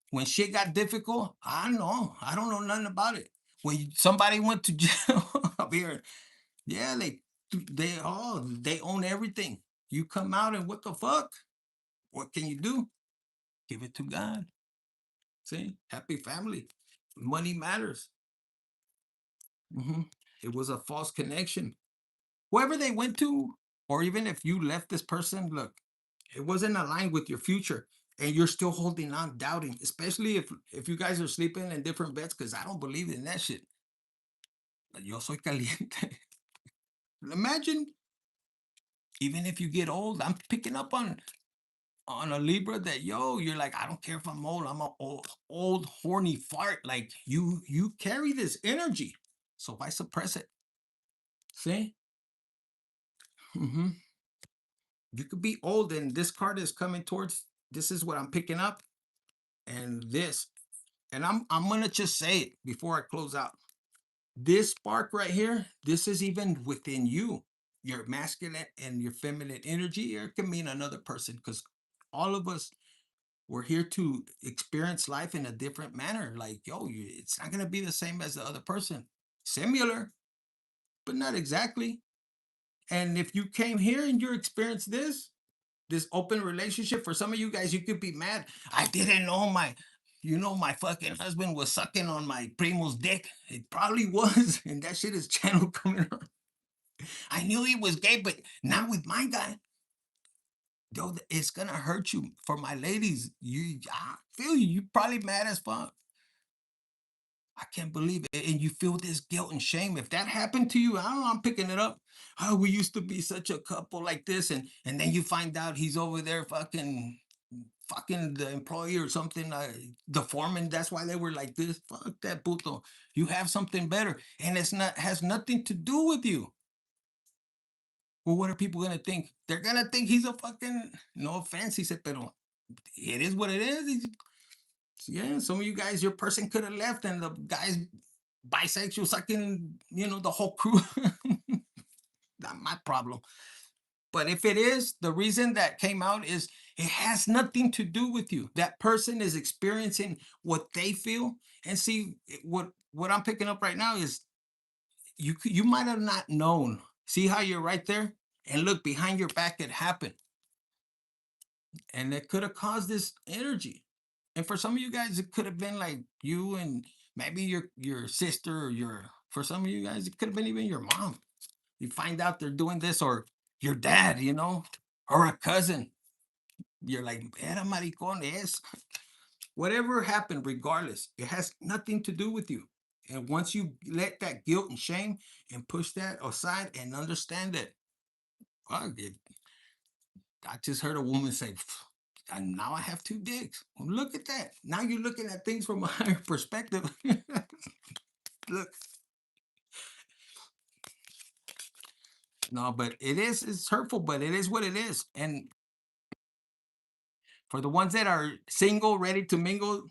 when shit got difficult, I don't know nothing about it. When somebody went to jail up here, yeah, they own everything. You come out and what the fuck? What can you do? Give it to God. See, happy family. Money matters. It was a false connection. Whoever they went to, or even if you left this person, look, it wasn't aligned with your future, and you're still holding on, doubting. Especially if you guys are sleeping in different beds, because I don't believe in that shit. Yo soy caliente. Imagine, even if you get old, I'm picking up on a Libra that you're like, I don't care if I'm old, I'm a old horny fart. Like you carry this energy, so why suppress it? See. You could be old, and this card is coming towards. This is what I'm picking up, and this, and I'm gonna just say it before I close out. This spark right here, this is even within you, your masculine and your feminine energy, or it can mean another person, because all of us, we're here to experience life in a different manner. Like, it's not gonna be the same as the other person. Similar, but not exactly. And if you came here and you experienced this open relationship, for some of you guys, you could be mad. I didn't know my fucking husband was sucking on my primo's dick. It probably was, and that shit is channel coming on. I knew he was gay, but not with my guy. Yo, it's gonna hurt you. For my ladies, I feel you. You probably mad as fuck. I can't believe it. And you feel this guilt and shame. If that happened to you, I don't know, I'm picking it up. Oh, we used to be such a couple like this, and then you find out he's over there fucking the employee or something, the foreman. That's why they were like this. Fuck that puto. You have something better, and it's not has nothing to do with you. Well, what are people gonna think? They're gonna think he's a fucking, no offense, he said, pero it is what it is. Yeah, some of you guys, your person could have left, and the guy's bisexual, sucking, the whole crew. Not my problem. But if it is, the reason that came out is it has nothing to do with you. That person is experiencing what they feel. And see, what I'm picking up right now is you might have not known. See how you're right there? And look, behind your back, it happened. And it could have caused this energy. And for some of you guys, it could have been like you and maybe your sister, or for some of you guys, it could have been even your mom. You find out they're doing this, or your dad, or a cousin. You're like, era maricón es. whatever happened, regardless, it has nothing to do with you. And once you let that guilt and shame and push that aside and understand that, well, I just heard a woman say, and now I have two dicks. Well, look at that. Now you're looking at things from a higher perspective. Look, no, but it's hurtful, but it is what it is. And for the ones that are single, ready to mingle,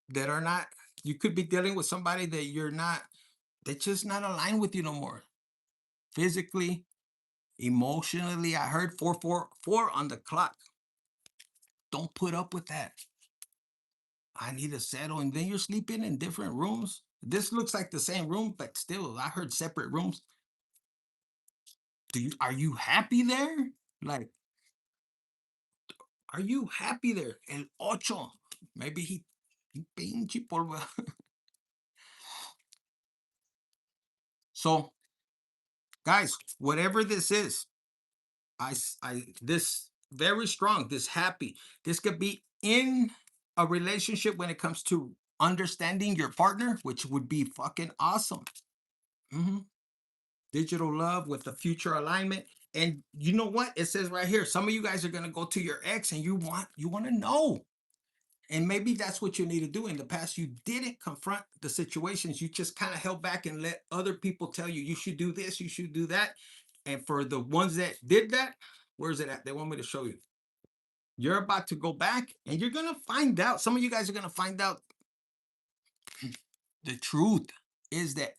that are not, you could be dealing with somebody that you're not, that's just not aligned with you no more. Physically, emotionally, I heard 444 on the clock. Don't put up with that. I need to settle. And then you're sleeping in different rooms. This looks like the same room, but still, I heard separate rooms. Are you happy there? Like, are you happy there? El ocho. Maybe he pinche polvo. So, guys, whatever this is, this very strong, this happy, this could be in a relationship when it comes to understanding your partner, which would be fucking awesome. Mhm. Digital love with the future alignment. And you know what? It says right here, some of you guys are gonna go to your ex and you want to know. And maybe that's what you need to do. In the past, you didn't confront the situations. You just kind of held back and let other people tell you, you should do this, you should do that. And for the ones that did that, where's it at? They want me to show you. You're about to go back and you're going to find out. Some of you guys are going to find out the truth is that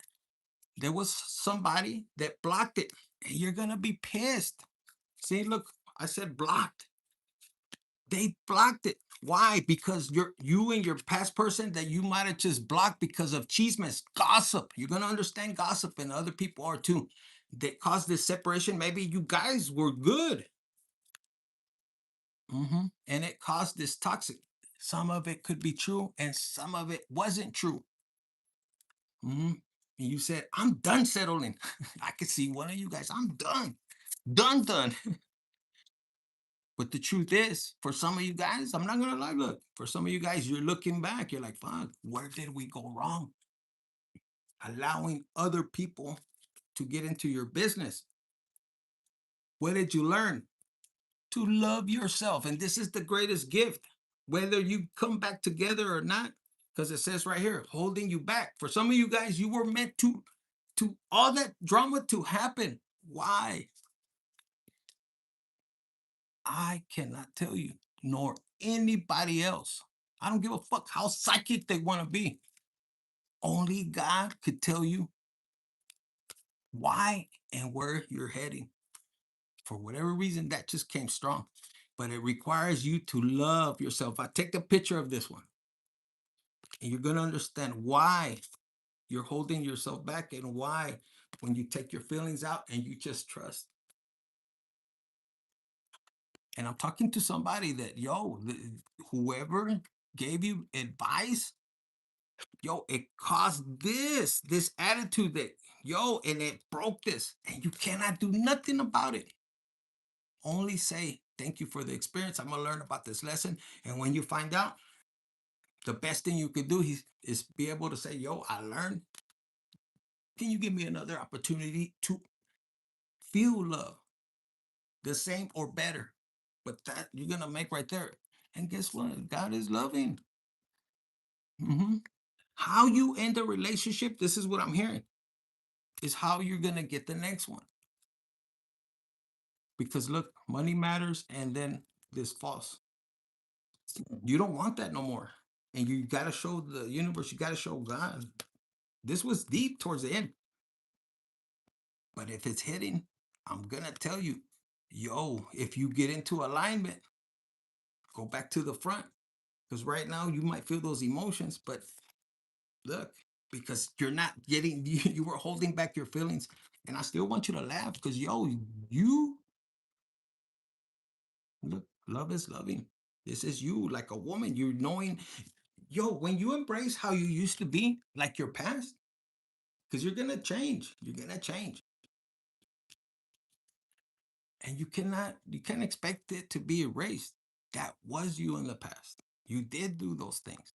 there was somebody that blocked it and you're going to be pissed. See, look, I said blocked. They blocked it. Why? Because you and your past person that you might have just blocked because of chismes, gossip. You're gonna understand gossip, and other people are too. That caused this separation. Maybe you guys were good, and it caused this toxic. Some of it could be true, and some of it wasn't true. And you said, "I'm done settling." I could see one of you guys. I'm done, done. But the truth is, for some of you guys, I'm not gonna lie, look, for some of you guys, you're looking back, you're like, fuck, where did we go wrong? Allowing other people to get into your business. What did you learn? To love yourself. And this is the greatest gift, whether you come back together or not, because it says right here, holding you back. For some of you guys, you were meant to all that drama to happen. Why? I cannot tell you, nor anybody else. I don't give a fuck how psychic they want to be. Only God could tell you why and where you're heading. For whatever reason, that just came strong. But it requires you to love yourself. I take a picture of this one, and you're going to understand why you're holding yourself back and why when you take your feelings out and you just trust. And I'm talking to somebody that, whoever gave you advice, it caused this attitude that, and it broke this, and you cannot do nothing about it. Only say, thank you for the experience. I'm going to learn about this lesson. And when you find out, the best thing you could do is be able to say, I learned. Can you give me another opportunity to feel love the same or better? But that you're going to make right there. And guess what? God is loving. How you end a relationship, this is what I'm hearing, is how you're going to get the next one. Because look, money matters, and then this false. You don't want that no more. And you got to show the universe, you got to show God. This was deep towards the end. But if it's hitting, I'm going to tell you, if you get into alignment, go back to the front. Because right now you might feel those emotions, but look, because you're not getting, you were holding back your feelings. And I still want you to laugh because, you look, love is loving. This is you, like a woman. You're knowing, when you embrace how you used to be, like your past, because you're gonna change. You're gonna change, and you can't expect it to be erased. That was you in the past. You did do those things.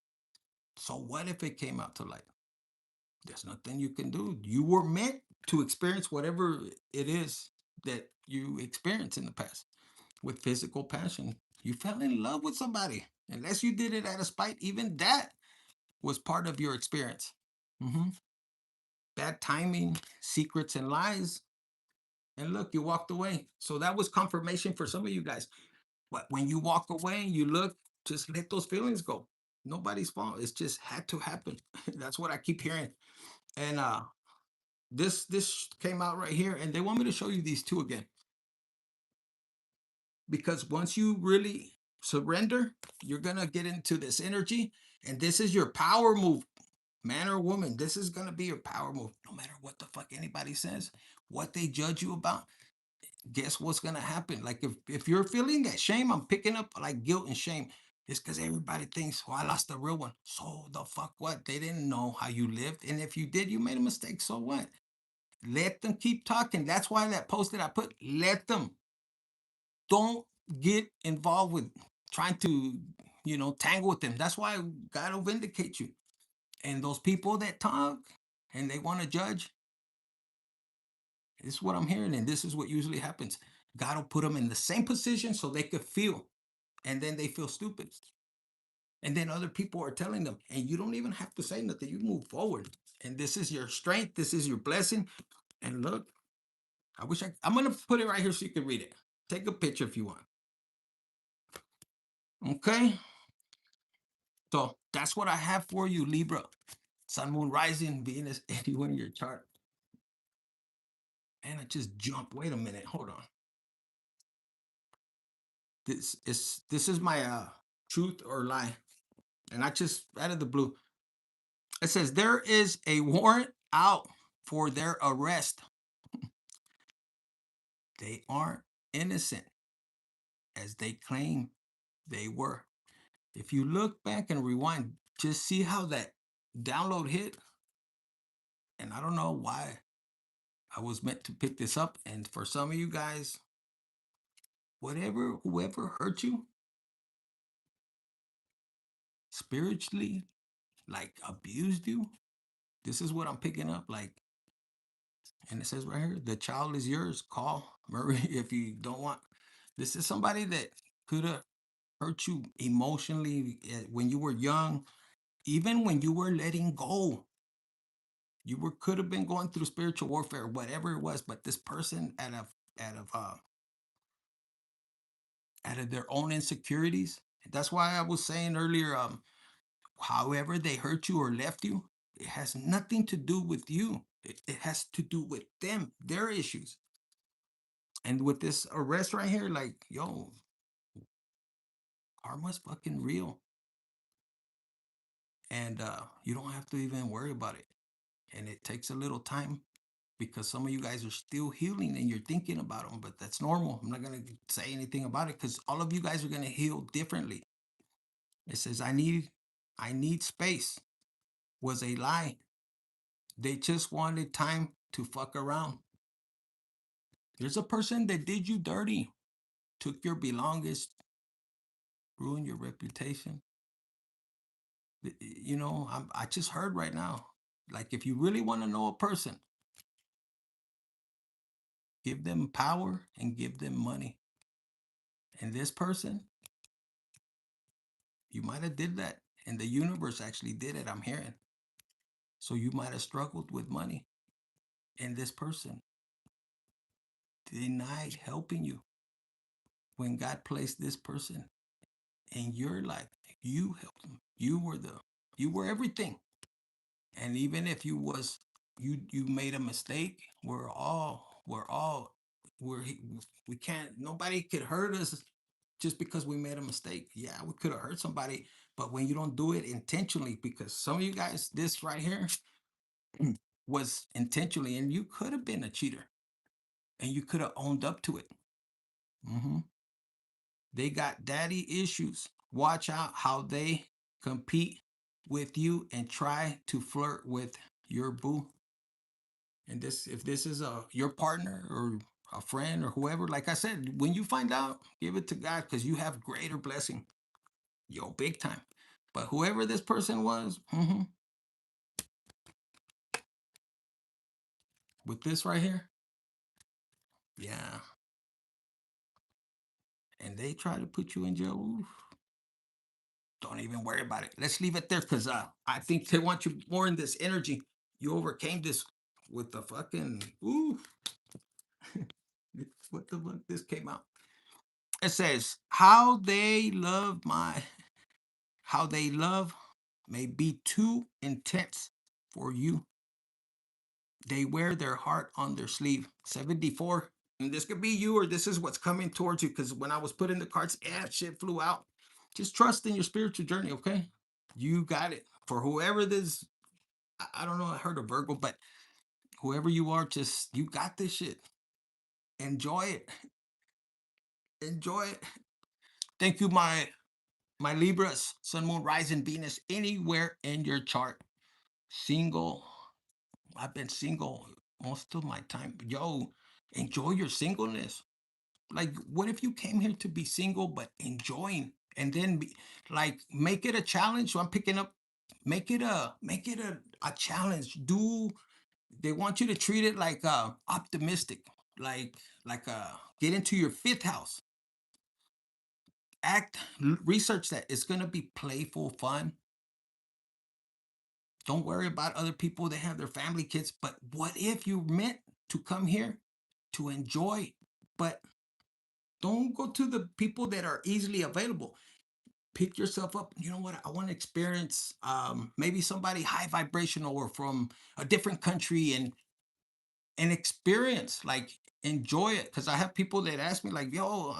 So what if it came out to light? There's nothing you can do. You were meant to experience whatever it is that you experienced in the past with physical passion. You fell in love with somebody. Unless you did it out of spite, even that was part of your experience. hmm Bad timing, secrets, and lies. And look, you walked away. So that was confirmation for some of you guys. But when you walk away, you look, just let those feelings go. Nobody's fault. It's just had to happen. That's what I keep hearing. And this came out right here, and they want me to show you these two again. Because once you really surrender, you're gonna get into this energy, and this is your power move, man or woman. This is gonna be your power move. No matter what the fuck anybody says, what they judge you about, guess what's gonna happen? Like if you're feeling that shame, I'm picking up like guilt and shame. It's because everybody thinks, "Oh, I lost the real one." So the fuck what? They didn't know how you lived, and if you did, you made a mistake. So what? Let them keep talking. That's why that post that I put, let them. Don't get involved with trying to, tangle with them. That's why God will vindicate you. And those people that talk and they want to judge, this is what I'm hearing, and this is what usually happens. God will put them in the same position so they could feel, and then they feel stupid. And then other people are telling them, and you don't even have to say nothing. You move forward, and this is your strength. This is your blessing. And look, I'm gonna put it right here so you can read it. Take a picture if you want. Okay, so that's what I have for you, Libra. Sun, Moon, Rising, Venus, anyone in your chart. And I just jumped. Wait a minute. Hold on. This is my truth or lie. And I just out of the blue. It says there is a warrant out for their arrest. They aren't innocent as they claim they were. If you look back and rewind, just see how that download hit. And I don't know why I was meant to pick this up. And for some of you guys, whoever hurt you spiritually, like abused you, this is what I'm picking up. Like, and it says right here, the child is yours. Call Murray if you don't want. This is somebody that could have hurt you emotionally when you were young, even when you were letting go. You could have been going through spiritual warfare, whatever it was. But this person, out of their own insecurities. That's why I was saying earlier, however they hurt you or left you, it has nothing to do with you. It has to do with them, their issues. And with this arrest right here, like, yo, karma's fucking real. And you don't have to even worry about it. And it takes a little time because some of you guys are still healing and you're thinking about them, but that's normal. I'm not going to say anything about it because all of you guys are going to heal differently. It says, I need space was a lie. They just wanted time to fuck around. There's a person that did you dirty, took your belongings, ruined your reputation. I just heard right now, like if you really want to know a person, give them power and give them money. And this person, you might have did that. And the universe actually did it, I'm hearing. So you might have struggled with money. And this person denied helping you when God placed this person in your life. You helped them. You were everything. And even if you made a mistake, we're we can't, nobody could hurt us just because we made a mistake. Yeah, we could have hurt somebody, but when you don't do it intentionally, because some of you guys, this right here was intentionally, and you could have been a cheater and you could have owned up to it. hmm They got daddy issues. Watch out how they compete with you and try to flirt with your boo. And if this is your partner or a friend or whoever, like I said, when you find out, give it to God because you have greater blessing. Yo, big time. But whoever this person was, with this right here, yeah. And they try to put you in jail. Oof, don't even worry about it. Let's leave it there because I think they want you more in this energy. You overcame this with the fucking ooh. What the fuck? This came out. It says, how they love may be too intense for you. They wear their heart on their sleeve. 74. And this could be you, or this is what's coming towards you. Because when I was putting the cards, yeah, shit flew out. Just trust in your spiritual journey, okay? You got it. For whoever this, I don't know, I heard a Virgo, but whoever you are, just you got this shit. Enjoy it. Enjoy it. Thank you, my Libras, Sun, Moon, Rising, Venus, anywhere in your chart. Single. I've been single most of my time. Yo, enjoy your singleness. Like, what if you came here to be single, but enjoying, and then like make it a challenge? So I'm picking up, make it a challenge. They want you to treat it like optimistic, like get into your fifth house. Research that it's gonna be playful, fun. Don't worry about other people that have their family kids. But what if you meant to come here to enjoy, but don't go to the people that are easily available. Pick yourself up. You know what? I want to experience maybe somebody high vibrational or from a different country and experience, like enjoy it. Because I have people that ask me like, yo,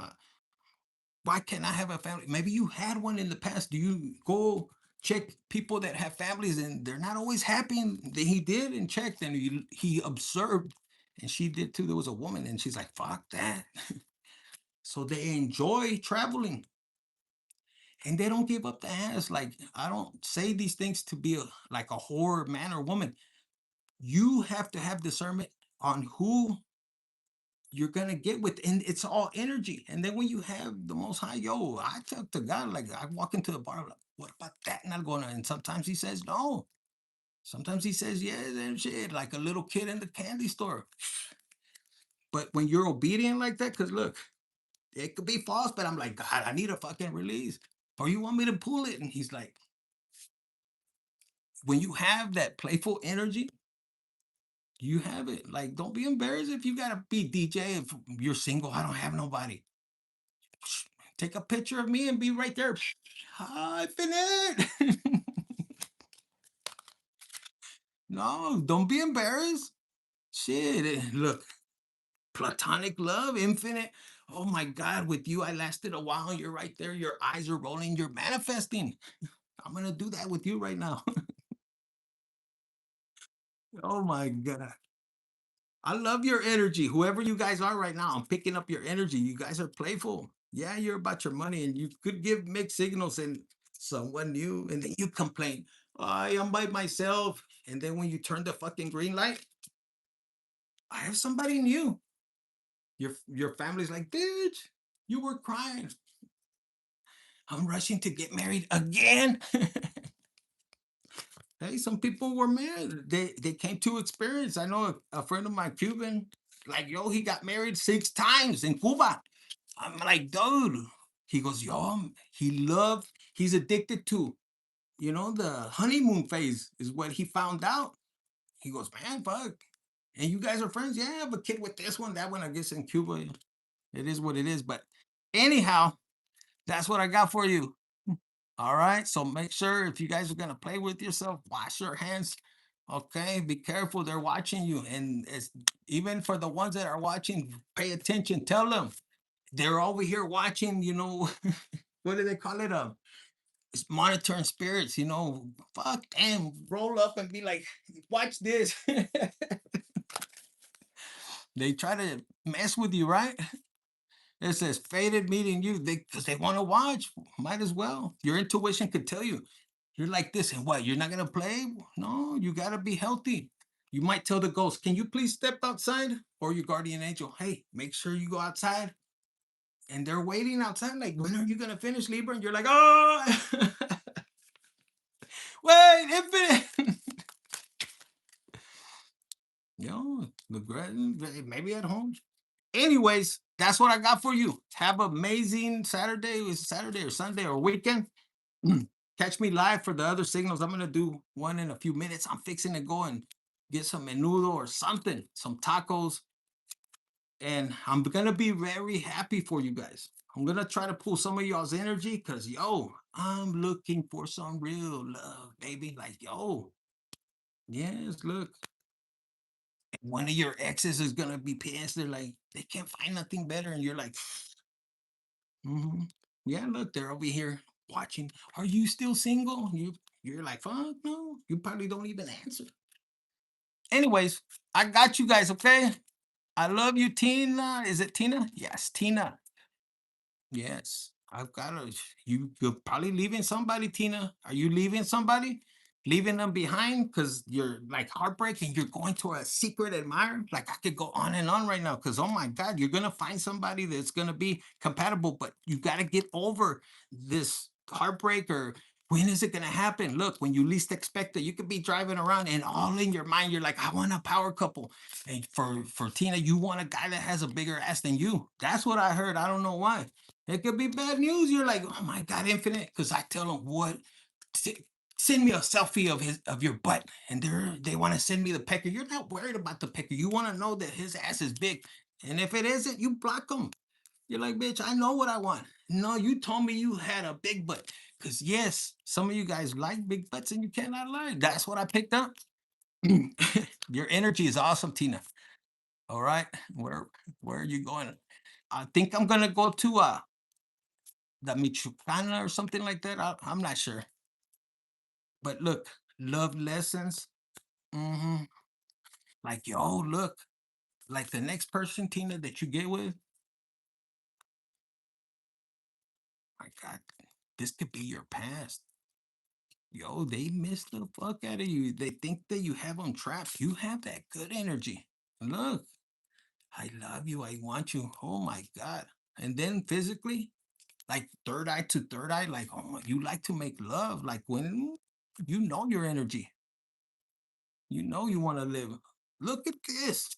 why can't I have a family? Maybe you had one in the past. Do you go check people that have families and they're not always happy? And he did and checked and he observed, and she did too. There was a woman and she's like, fuck that. So they enjoy traveling and they don't give up the ass. Like, I don't say these things to be like a whore man or woman. You have to have discernment on who you're gonna get with, and it's all energy. And then when you have the most high, yo, I talk to God, like I walk into the bar, like, what about that? Not going on. And sometimes he says no. Sometimes he says yes and shit, like a little kid in the candy store. But when you're obedient like that, because look, it could be false, but I'm like, God, I need a fucking release. Or you want me to pull it? And he's like, when you have that playful energy, you have it. Like, don't be embarrassed if you gotta be DJ. If you're single, I don't have nobody. Take a picture of me and be right there. Hi, Finette. No, don't be embarrassed. Shit. Look, platonic love, infinite. Oh my God, with you, I lasted a while. You're right there. Your eyes are rolling. You're manifesting. I'm gonna do that with you right now. Oh my God. I love your energy. Whoever you guys are right now, I'm picking up your energy. You guys are playful. Yeah, you're about your money, and you could give mixed signals and someone new, and then you complain, I am by myself. And then when you turn the fucking green light, I have somebody new. Your family's like, bitch, you were crying. I'm rushing to get married again. Hey, some people were married. They came to experience. I know a friend of mine, Cuban, like, yo, he got married 6 times in Cuba. I'm like, dude. He goes, yo, he's addicted to, the honeymoon phase is what he found out. He goes, man, fuck. And you guys are friends? Yeah, I have a kid with this one, that one, I guess in Cuba. It is what it is. But anyhow, that's what I got for you. All right. So make sure if you guys are gonna play with yourself, wash your hands. Okay, be careful. They're watching you, and it's even for the ones that are watching, pay attention. Tell them they're over here watching. What do they call it? It's monitoring spirits. Fuck them. Roll up and be like, watch this. They try to mess with you, right? It says fated meeting you because they want to watch. Might as well. Your intuition could tell you. You're like this, and what? You're not gonna play? No, you gotta be healthy. You might tell the ghost, "Can you please step outside?" Or your guardian angel, "Hey, make sure you go outside." and they're waiting outside, like, when are you gonna finish, Libra? And you're like, oh, wait, infinite. Maybe at home. Anyways, that's what I got for you. Have an amazing Saturday. Is Saturday or Sunday or weekend? Catch me live for the other signals. I'm gonna do one in a few minutes. I'm fixing to go and get some menudo or something, some tacos, and I'm gonna be very happy for you guys. I'm gonna try to pull some of y'all's energy because I'm looking for some real love, baby. Like, yes, look, one of your exes is gonna be pissed. They're like, they can't find nothing better, and you're like, hmm yeah, look, they're over here watching. Are you still single? You're like, fuck no. You probably don't even answer. Anyways, I got you guys. Okay, I love you, Tina. Is it Tina? Yes, Tina. Yes, I've got to. You're probably leaving somebody, Tina. Are you leaving somebody? Leaving them behind because you're like heartbreak and you're going to a secret admirer? Like I could go on and on right now because oh my God, you're gonna find somebody that's gonna be compatible, but you got to get over this heartbreak or when is it gonna happen? Look, when you least expect it, you could be driving around and all in your mind, you're like, I want a power couple. And for Tina, you want a guy that has a bigger ass than you. That's what I heard. I don't know why. It could be bad news. You're like, oh my God, infinite. Because I tell them what, send me a selfie of your butt, and they want to send me the pecker. You're not worried about the pecker. You want to know that his ass is big, and if it isn't, you block them. You're like, bitch, I know what I want. No, you told me you had a big butt. Because yes, some of you guys like big butts, and you cannot lie. That's what I picked up. Your energy is awesome, Tina. All right, where are you going? I think I'm gonna go to the Michoacana or something like that. I'm not sure. But look, love lessons. hmm Like, look, like the next person, Tina, that you get with, my God, this could be your past. They miss the fuck out of you. They think that you have them trapped. You have that good energy. Look, I love you. I want you. Oh my God. And then physically, like third eye to third eye, like, oh, you like to make love. Like when you know your energy. You know you want to live. Look at this.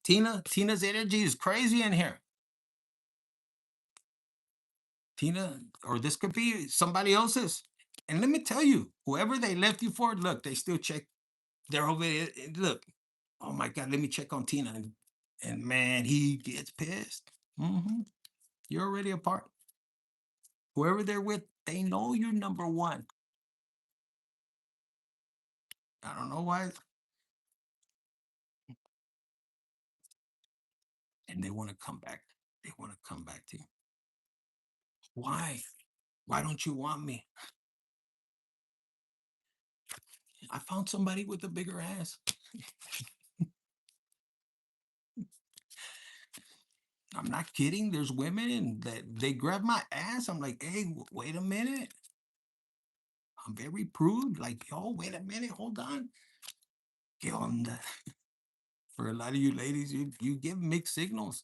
Tina's energy is crazy in here. Tina, or this could be somebody else's. And let me tell you, whoever they left you for, look, they still check. They're over there. Look, oh my God, let me check on Tina. And man, he gets pissed. You're already apart. Whoever they're with, they know you're number one. I don't know why. And they want to come back. They want to come back to you. Why? Why don't you want me? I found somebody with a bigger ass. I'm not kidding. There's women that they grab my ass. I'm like, hey, wait a minute. I'm very prude. Like, wait a minute. Hold on. ¿Qué onda? For a lot of you ladies, you give mixed signals.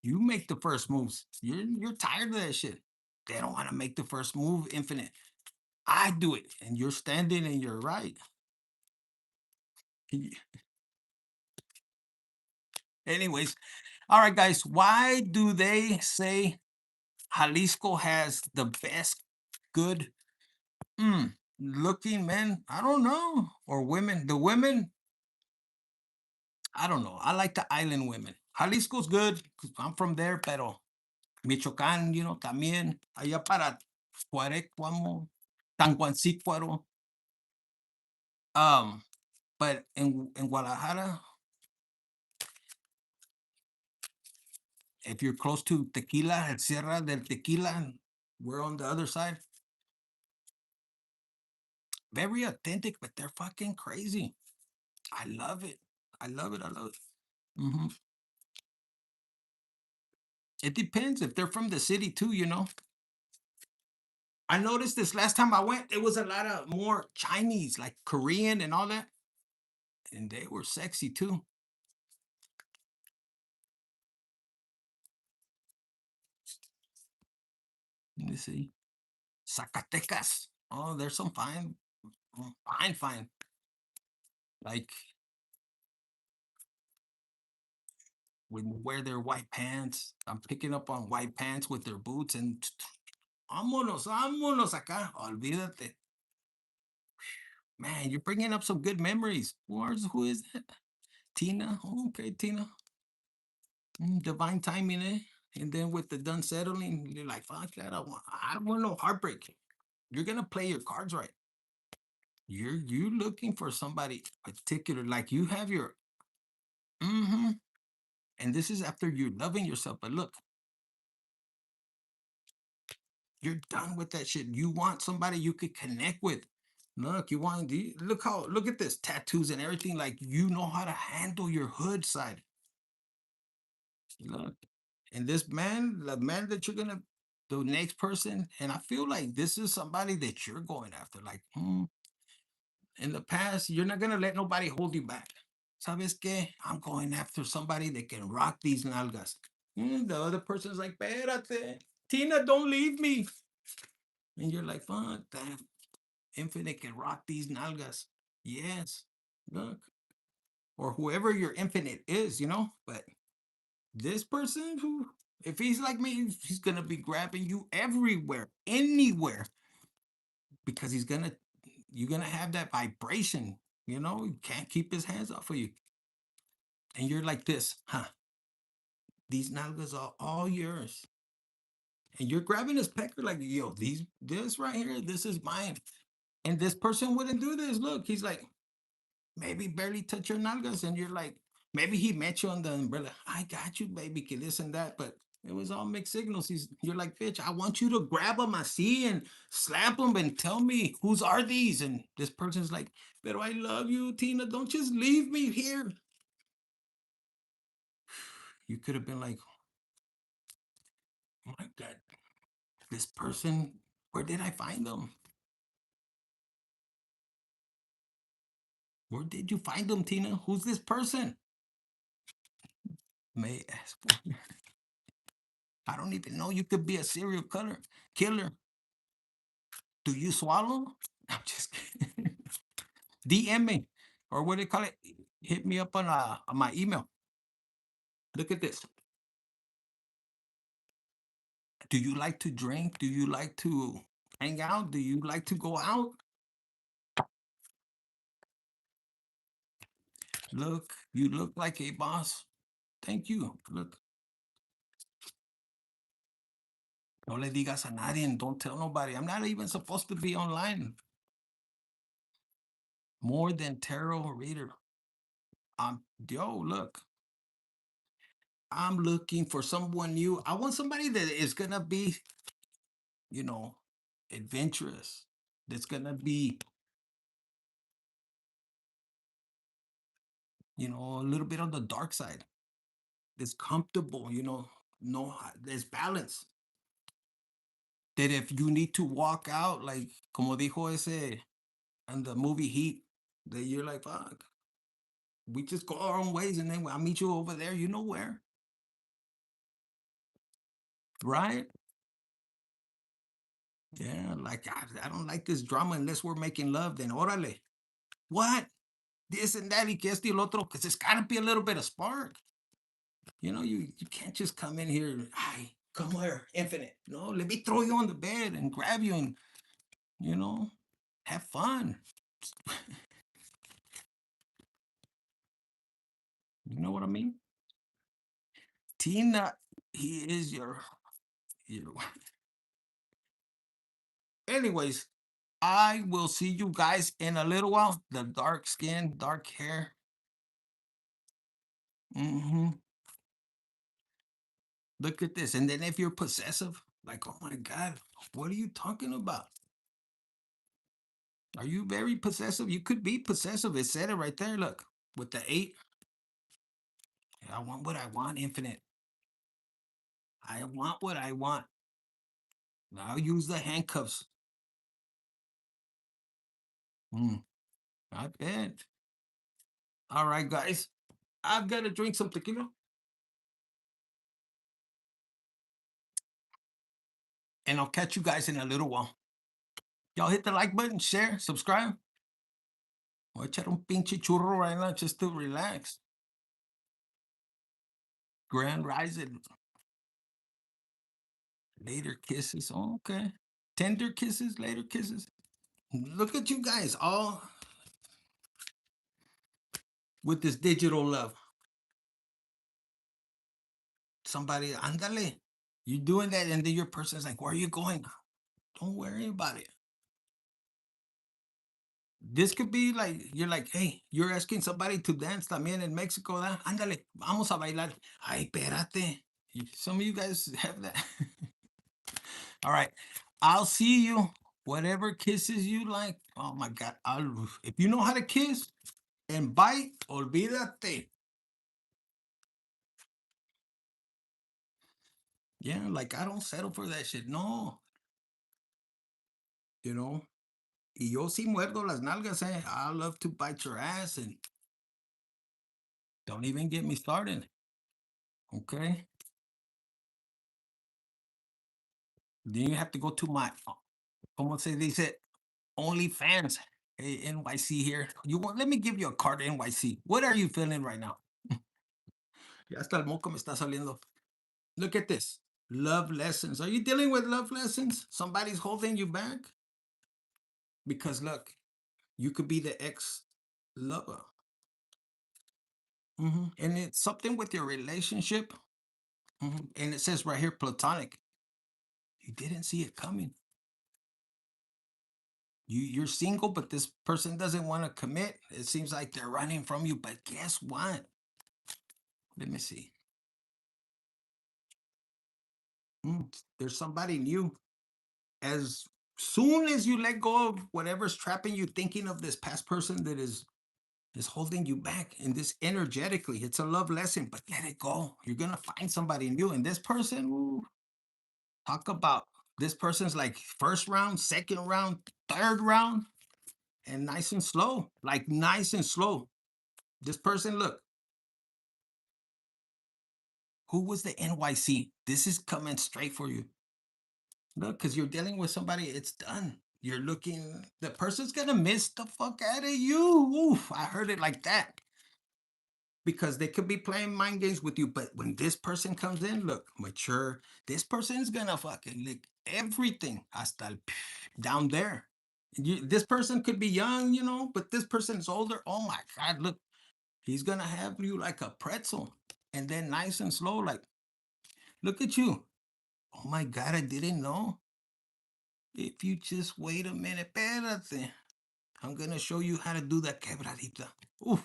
You make the first moves. You're tired of that shit. They don't want to make the first move, infinite. I do it, and you're standing and you're right. Anyways, all right, guys. Why do they say Jalisco has the best good looking men? I don't know. Or women. The women, I don't know. I like the island women. Jalisco's good. 'Cause I'm from there, pero Michoacán, también. Allá para Cuarecuamo, Tanguancícuaro. Um, but in Guadalajara, if you're close to Tequila, El Sierra del Tequila, we're on the other side. Very authentic, but they're fucking crazy. I love it. I love it. I love it. hmm It depends if they're from the city too. I noticed this last time I went, it was a lot of more Chinese, like Korean and all that. And they were sexy too. Let me see. Zacatecas. Oh, there's some fine, fine. Like when they wear their white pants. I'm picking up on white pants with their boots and vámonos acá. Olvídate. Man, you're bringing up some good memories. Who is that? Tina. Oh, okay, Tina. Divine timing, eh? And then with the done settling, you're like, fuck that. I don't want no heartbreak. You're gonna play your cards right. You looking for somebody particular, like you have your mm-hmm. And this is after you're loving yourself. But look, you're done with that shit. You want somebody you could connect with. Look, look at this tattoos and everything. Like you know how to handle your hood side. Look, and this man, the man that you're gonna, the next person, and I feel like this is somebody that you're going after. Like, in the past, you're not gonna let nobody hold you back. ¿Sabes qué? I'm going after somebody that can rock these nalgas. The other person's like, espérate, Tina, don't leave me. And you're like, fuck that. Infinite can rock these nalgas. Yes. Look. Or whoever your infinite is, But this person who, if he's like me, he's gonna be grabbing you everywhere, anywhere, because you're gonna have that vibration. You can't keep his hands off of you. And you're like this, huh? These nalgas are all yours. And you're grabbing his pecker like, yo, this right here, this is mine. And this person wouldn't do this. Look, he's like, maybe barely touch your nalgas. And you're like, maybe he met you on the umbrella. I got you, baby, que this and that. But it was all mixed signals. You're like, bitch, I want you to grab them, I see, and slap them and tell me, whose are these? And this person's like, pero I love you, Tina. Don't just leave me here. You could have been like, oh my God, this person, where did I find them? Where did you find them, Tina? Who's this person? May ask. I don't even know. You could be a serial killer. Do you swallow? I'm just kidding. DM me, or what do you call it? Hit me up on my email. Look at this. Do you like to drink? Do you like to hang out? Do you like to go out? Look, you look like a boss. Thank you. Look, no le digas a nadie and don't tell nobody. I'm not even supposed to be online. More than tarot reader. Look, I'm looking for someone new. I want somebody that is gonna be, you know, adventurous. That's gonna be, a little bit on the dark side. That's comfortable, no, there's balance. That if you need to walk out, like como dijo ese in the movie Heat, that you're like, fuck, we just go our own ways, and then I'll meet you over there. You know where, right? Yeah, like I don't like this drama unless we're making love. Then orale, what? This and that, y que esto y el otro, because it's got to be a little bit of spark. You can't just come in here, hi, come here, infinite. No, let me throw you on the bed and grab you and, you know, have fun. You know what I mean? Tina, he is your. Anyways, I will see you guys in a little while. The dark skin, dark hair. hmm Look at this. And then if you're possessive, like, oh my God, what are you talking about? Are you very possessive? You could be possessive. It said it right there. Look, with the 8. I want what I want, infinite. I want what I want. I'll use the handcuffs. Mm, I bet. All right, guys. I've got to drink some tequila. and I'll catch you guys in a little while. Y'all hit the like button, share, subscribe. Voy a echar un pinche churro right now just to relax. Grand Rising. Later kisses. Oh, okay. Tender kisses, later kisses. Look at you guys all with this digital love. Somebody, andale. You're doing that, and then your person's like, where are you going? Don't worry about it. This could be like, you're like, hey, you're asking somebody to dance también in Mexico. ¿Da? Ándale, vamos a bailar. Ay, espérate. Some of you guys have that. All right. I'll see you. Whatever kisses you like. Oh my God. If you know how to kiss and bite, olvídate. Yeah, like I don't settle for that shit. No. You know? Y yo sí muerdo las nalgas, eh. I love to bite your ass and don't even get me started. Okay? Then you have to go to my, como se dice, OnlyFans. Hey, NYC here. You want? Let me give you a card, NYC. What are you feeling right now? Ya hasta el moco me está saliendo. Look at this. Love lessons. Are you dealing with love lessons? Somebody's holding you back? Because look, you could be the ex lover. And it's something with your relationship. And it says right here, platonic. You didn't see it coming. You're single, but this person doesn't want to commit. It seems like they're running from you. But guess what? Let me see. There's somebody new. As soon as you let go of whatever's trapping you, thinking of this past person that is holding you back, and this energetically, it's a love lesson, but let it go. You're gonna find somebody new. And this person, ooh, talk about this person's like first round, second round, third round, and nice and slow. Like nice and slow. This person, look, who was the NYC? This is coming straight for you. Look, because you're dealing with somebody, it's done. You're looking, the person's gonna miss the fuck out of you. Oof, I heard it like that. Because they could be playing mind games with you, but when this person comes in, look, mature, this person's gonna fucking lick everything hasta el down there. This person could be young, but this person's older. Oh my God, look, he's gonna have you like a pretzel, and then nice and slow, like, look at you. Oh my God, I didn't know. If you just wait a minute, espérate. I'm gonna show you how to do that quebradita. Oof,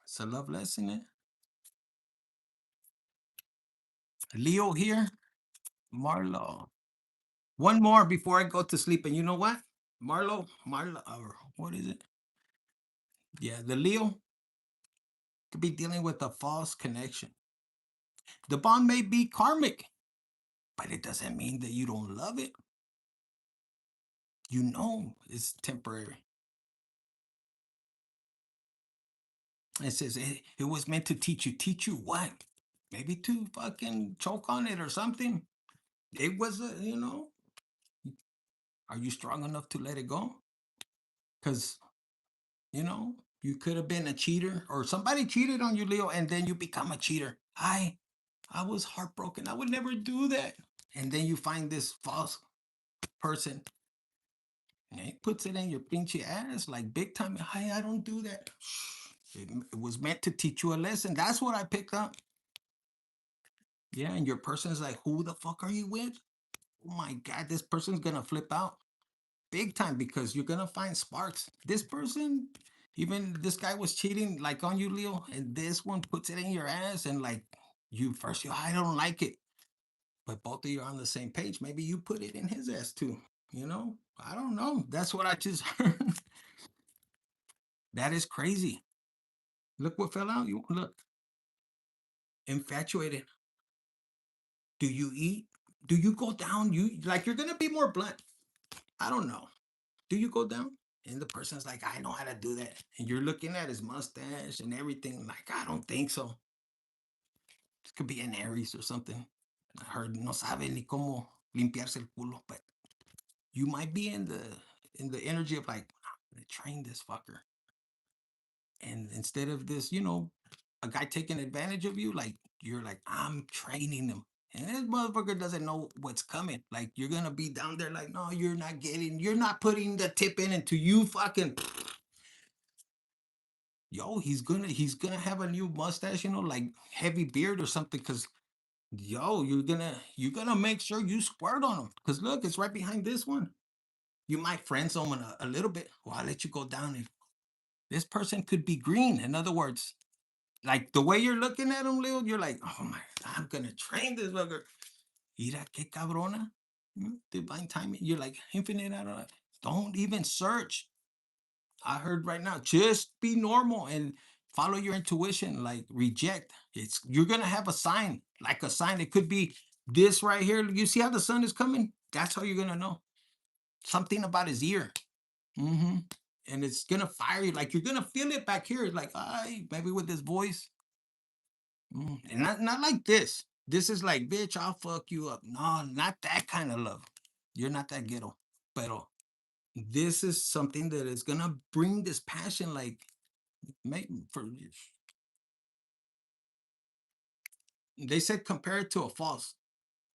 it's a love lesson, eh? Leo here, Marlo. One more before I go to sleep, and you know what? Marlo, or what is it? Yeah, the Leo could be dealing with a false connection. The bond may be karmic, but it doesn't mean that you don't love it. You know it's temporary. It says it was meant to teach you. Teach you what? Maybe to fucking choke on it or something. It was are you strong enough to let it go? Because, you could have been a cheater or somebody cheated on you, Leo, and then you become a cheater. I was heartbroken. I would never do that. And then you find this false person and he puts it in your pinche ass like big time. Hi, I don't do that. It was meant to teach you a lesson. That's what I picked up. Yeah, and your person's like, who the fuck are you with? Oh my God, this person's gonna flip out big time because you're gonna find sparks. This person, even this guy was cheating like on you, Leo, and this one puts it in your ass and like I don't like it. But both of you are on the same page. Maybe you put it in his ass too. I don't know. That's what I just heard. That is crazy. Look what fell out. You look infatuated. Do you eat? Do you go down? You're gonna be more blunt. I don't know. Do you go down? And the person's like, I know how to do that. And you're looking at his mustache and everything. Like, I don't think so. This could be an Aries or something. I heard no sabe ni cómo limpiarse el culo, but you might be in the energy of like, I'm gonna train this fucker. And instead of this, a guy taking advantage of you, like you're like, I'm training him. And this motherfucker doesn't know what's coming. Like you're gonna be down there like, no, you're not putting the tip in until you fucking yo, he's gonna have a new mustache, like heavy beard or something, cause yo, you're gonna make sure you squirt on him. Cause look, it's right behind this one. You might friend someone a little bit. Well, I'll let you go down if this person could be green. In other words, like the way you're looking at him, Leo, you're like, oh my, I'm gonna train this fucker. Mira que cabrona. Divine timing. You're like infinite out of. Don't even search. I heard right now, just be normal and follow your intuition. Like reject. You're gonna have a sign, like a sign. It could be this right here. You see how the sun is coming? That's how you're gonna know. Something about his ear. hmm And it's gonna fire you. Like you're gonna feel it back here. Like, maybe with this voice. And not like this. This is like, bitch, I'll fuck you up. No, not that kind of love. You're not that ghetto. Pero this is something that is gonna bring this passion, like make for they said compare it to a false.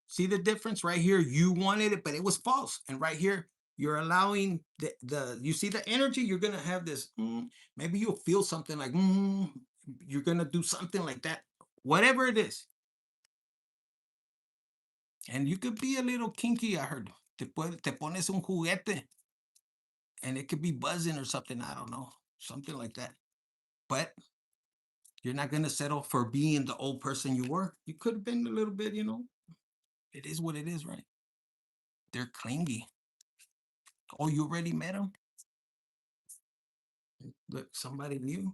See the difference right here? You wanted it, but it was false. And right here, you're allowing the you see the energy, you're gonna have this, maybe you'll feel something like, you're gonna do something like that. Whatever it is. And you could be a little kinky, I heard. Te pones un juguete and it could be buzzing or something. I don't know. Something like that. But you're not going to settle for being the old person you were. You could have been a little bit, It is what it is, right? They're clingy. Oh, you already met them? Look, somebody new.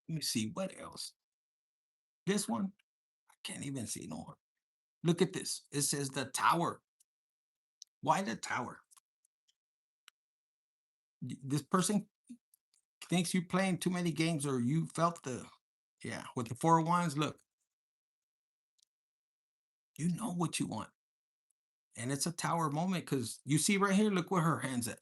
Let me see. What else? This one? I can't even see no more. Look at this. It says the tower. Why the tower? This person thinks you're playing too many games or you felt yeah, with the 4 of Wands, look, you know what you want. And it's a tower moment because you see right here, look where her hand's at.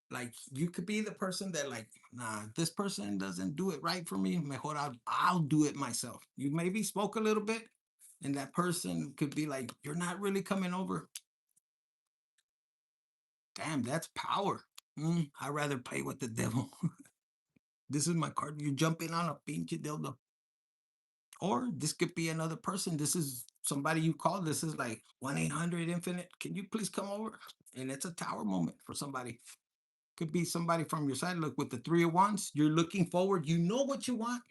Like you could be the person that like, nah, this person doesn't do it right for me. Mejor I'll do it myself. You maybe spoke a little bit, and that person could be like, you're not really coming over. Damn, that's power. I'd rather play with the devil. This is my card. You're jumping on a pinche dildo. Or this could be another person. This is somebody you call. This is like 1-800 Infinite. Can you please come over? And it's a tower moment for somebody. Could be somebody from your side. Look, with the 3 of Wands, you're looking forward. You know what you want.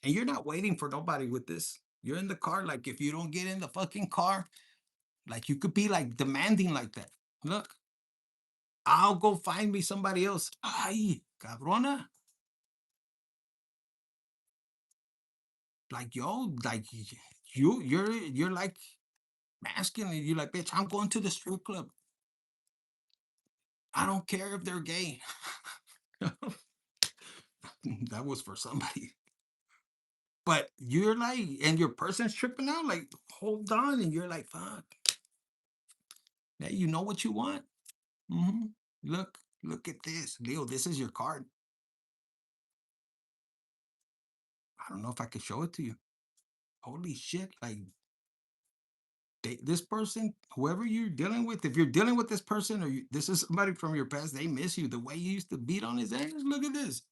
And you're not waiting for nobody with this. You're in the car. Like, if you don't get in the fucking car, like, you could be like demanding like that. Look, I'll go find me somebody else. Ay, cabrona. Like, yo, like, you're like masculine. You're like, bitch, I'm going to the strip club. I don't care if they're gay. That was for somebody. But you're like, and your person's tripping out, like, hold on. And you're like, fuck. Yeah, you know what you want. hmm look at this. Leo, this is your card. I don't know if I could show it to you. Holy shit. Like, this person, whoever you're dealing with, if you're dealing with this person or this is somebody from your past, they miss you. The way you used to beat on his ass, look at this.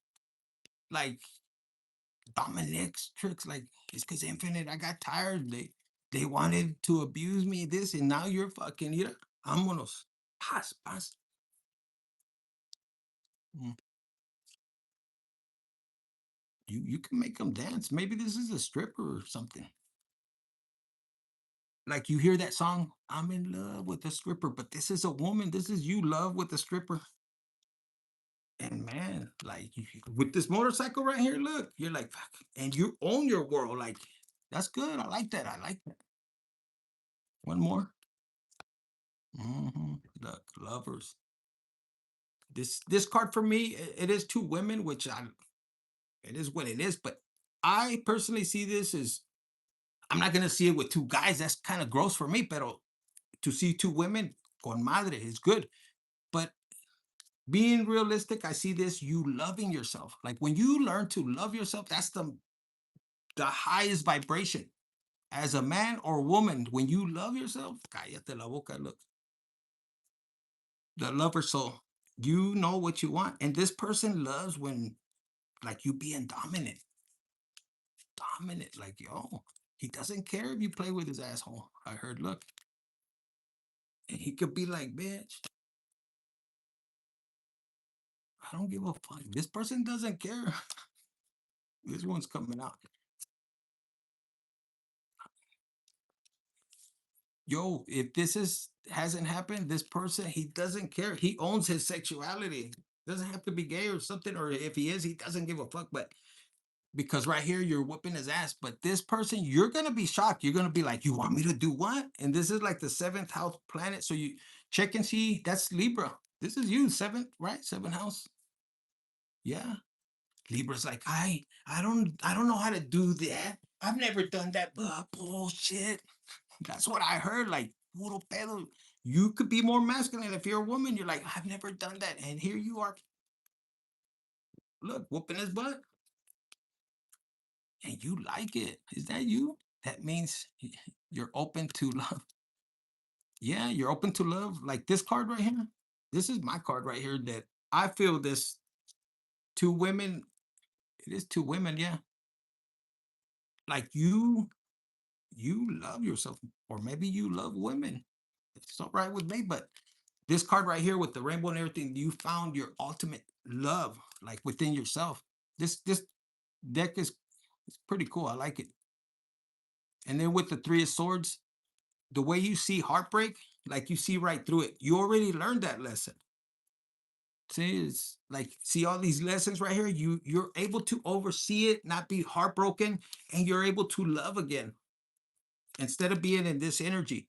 Like, Dominic's tricks, like, it's because Infinite, I got tired. They wanted to abuse me, this, and now you're fucking, vámonos. Paz, paz. Mm. You can make them dance. Maybe this is a stripper or something. Like you hear that song, I'm in love with a stripper, but this is a woman. This is you love with a stripper. And man, like with this motorcycle right here, look, you're like, fuck, and you own your world. Like, that's good. I like that. I like that. One more. Look, lovers. This card for me, it is 2 women, which it is what it is. But I personally see this as I'm not gonna see it with two guys. That's kind of gross for me. Pero to see two women, con madre, is good. But being realistic, I see this, you loving yourself. Like when you learn to love yourself, that's the highest vibration. As a man or woman, when you love yourself, cállate la boca, look, the lover soul, you know what you want. And this person loves when, like, you being dominant, dominant, like, yo, he doesn't care if you play with his asshole. I heard, look, and he could be like, bitch, I don't give a fuck. This person doesn't care. This one's coming out. Yo, if this is hasn't happened, this person, he doesn't care. He owns his sexuality. Doesn't have to be gay or something, or if he is, he doesn't give a fuck. But because right here you're whooping his ass, but this person, you're gonna be shocked. You're gonna be like, you want me to do what? And this is like the seventh house planet. So you check and see. That's Libra. This is you, seventh, right? Seventh house. Yeah. Libra's like, I don't know how to do that. I've never done that. Bullshit. That's what I heard. Like, puro pedo. You could be more masculine if you're a woman. You're like, I've never done that. And here you are, look, whooping his butt. And you like it. Is that you? That means you're open to love. Yeah, you're open to love. Like this card right here. This is my card right here that I feel this two women. It is two women, yeah. Like you love yourself, or maybe you love women. It's all right with me, but this card right here with the rainbow and everything, you found your ultimate love, like within yourself. This deck is it's pretty cool. I like it. And then with the three of swords, the way you see heartbreak, like you see right through it. You already learned that lesson. See, it's like see all these lessons right here. You're able to oversee it, not be heartbroken, and you're able to love again instead of being in this energy.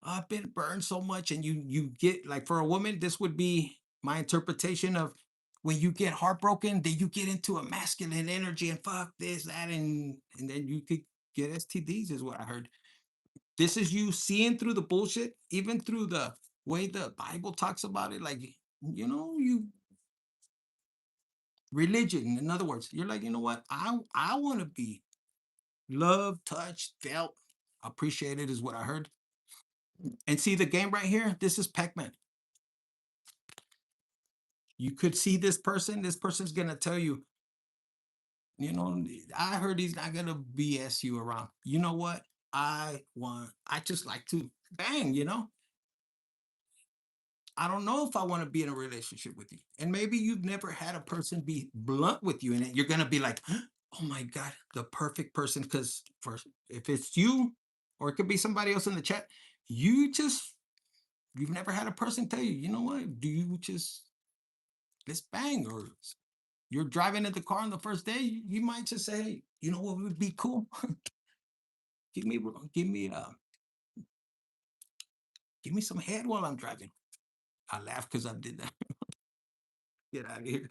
I've been burned so much, and you get like for a woman, this would be my interpretation of when you get heartbroken, then you get into a masculine energy and fuck this, that, and then you could get STDs, is what I heard. This is you seeing through the bullshit, even through the way the Bible talks about it. Like, you religion, in other words, you're like, you know what? I want to be loved, touched, felt, appreciated, is what I heard. And see the game right here? This is Pac-Man. You could see this person. This person's gonna tell you, I heard he's not gonna BS you around. You know what? I just like to bang. I don't know if I want to be in a relationship with you. And maybe you've never had a person be blunt with you, and you're gonna be like, oh my God, the perfect person. Because first, if it's you, or it could be somebody else in the chat, you've never had a person tell you, you know what? Do you just let's bang? Or you're driving in the car on the first day, you might just say, hey, you know what would be cool? give me give me give me some head while I'm driving. I laugh because I did that. Get out of here.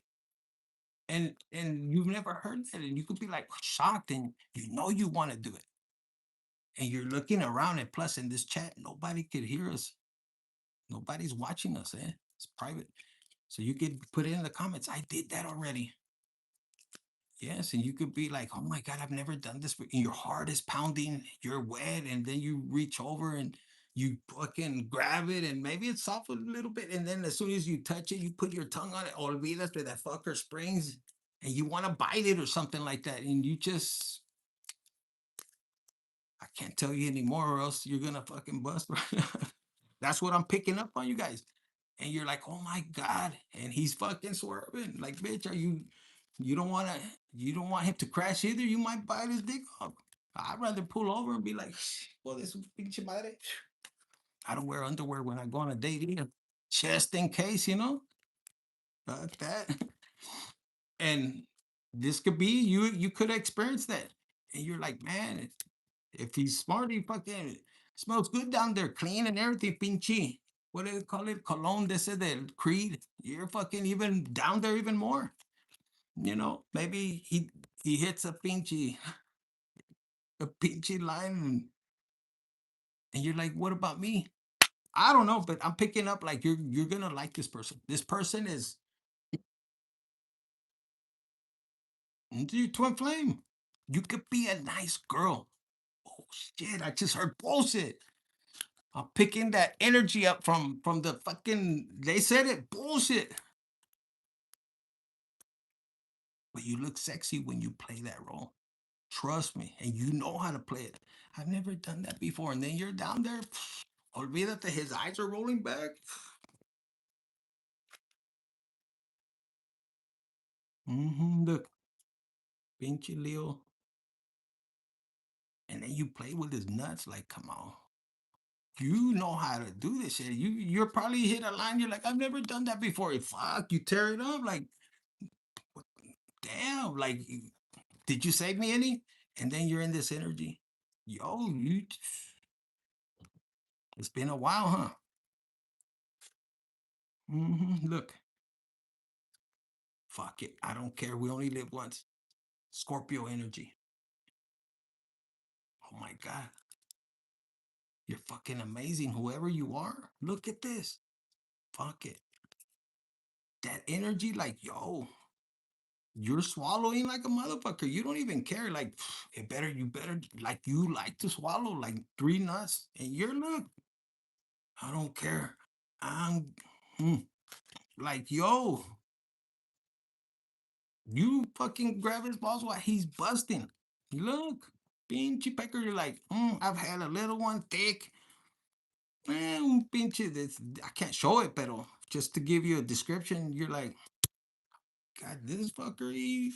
And you've never heard that, and you could be like shocked, and you want to do it, and you're looking around, and plus in this chat nobody could hear us, nobody's watching us, it's private, so you could put it in the comments, I did that already. Yes, and you could be like, oh my God, I've never done this. And your heart is pounding, you're wet, and then you reach over and you fucking grab it, and maybe it's soft a little bit. And then as soon as you touch it, you put your tongue on it, olvidas that fucker springs, and you want to bite it or something like that. And you just, I can't tell you anymore, or else you're going to fucking bust. That's what I'm picking up on you guys. And you're like, oh my God. And he's fucking swerving. Like, bitch, you don't want to, you don't want him to crash either. You might bite his dick off. I'd rather pull over and be like, well, this pinche madre. I don't wear underwear when I go on a date either. Just in case, like that. And this could be you could experience that. And you're like, man, if he's smart, he fucking smells good down there, clean and everything, pinche. What do they call it? Cologne, they said that Creed. You're fucking even down there even more. Maybe he hits a pinchy a peachy line, and you're like, what about me? I don't know, but I'm picking up like you're gonna like this person. This person is into your twin flame. You could be a nice girl. Oh shit! I just heard bullshit. I'm picking that energy up from the fucking. They said it bullshit. But you look sexy when you play that role. Trust me, and you know how to play it. I've never done that before, and then you're down there. Olvídate, his eyes are rolling back. Look, pinche Leo, and then you play with his nuts. Like, come on, you know how to do this shit. You're probably hit a line. You're like, I've never done that before. Fuck, you tear it up. Like, damn. Like, did you save me any? And then you're in this energy. Yo, it's been a while, huh? Look, fuck it. I don't care. We only live once. Scorpio energy. Oh my God. You're fucking amazing. Whoever you are, look at this. Fuck it. That energy, like, yo, you're swallowing like a motherfucker. You don't even care. Like, you better, like, you like to swallow like 3 nuts. And you're, look, I don't care. I'm like, yo, you fucking grab his balls while he's busting. Look, pinche pecker, you're like, I've had a little one thick. Un pinche, I can't show it, pero just to give you a description, you're like, God, this fucker,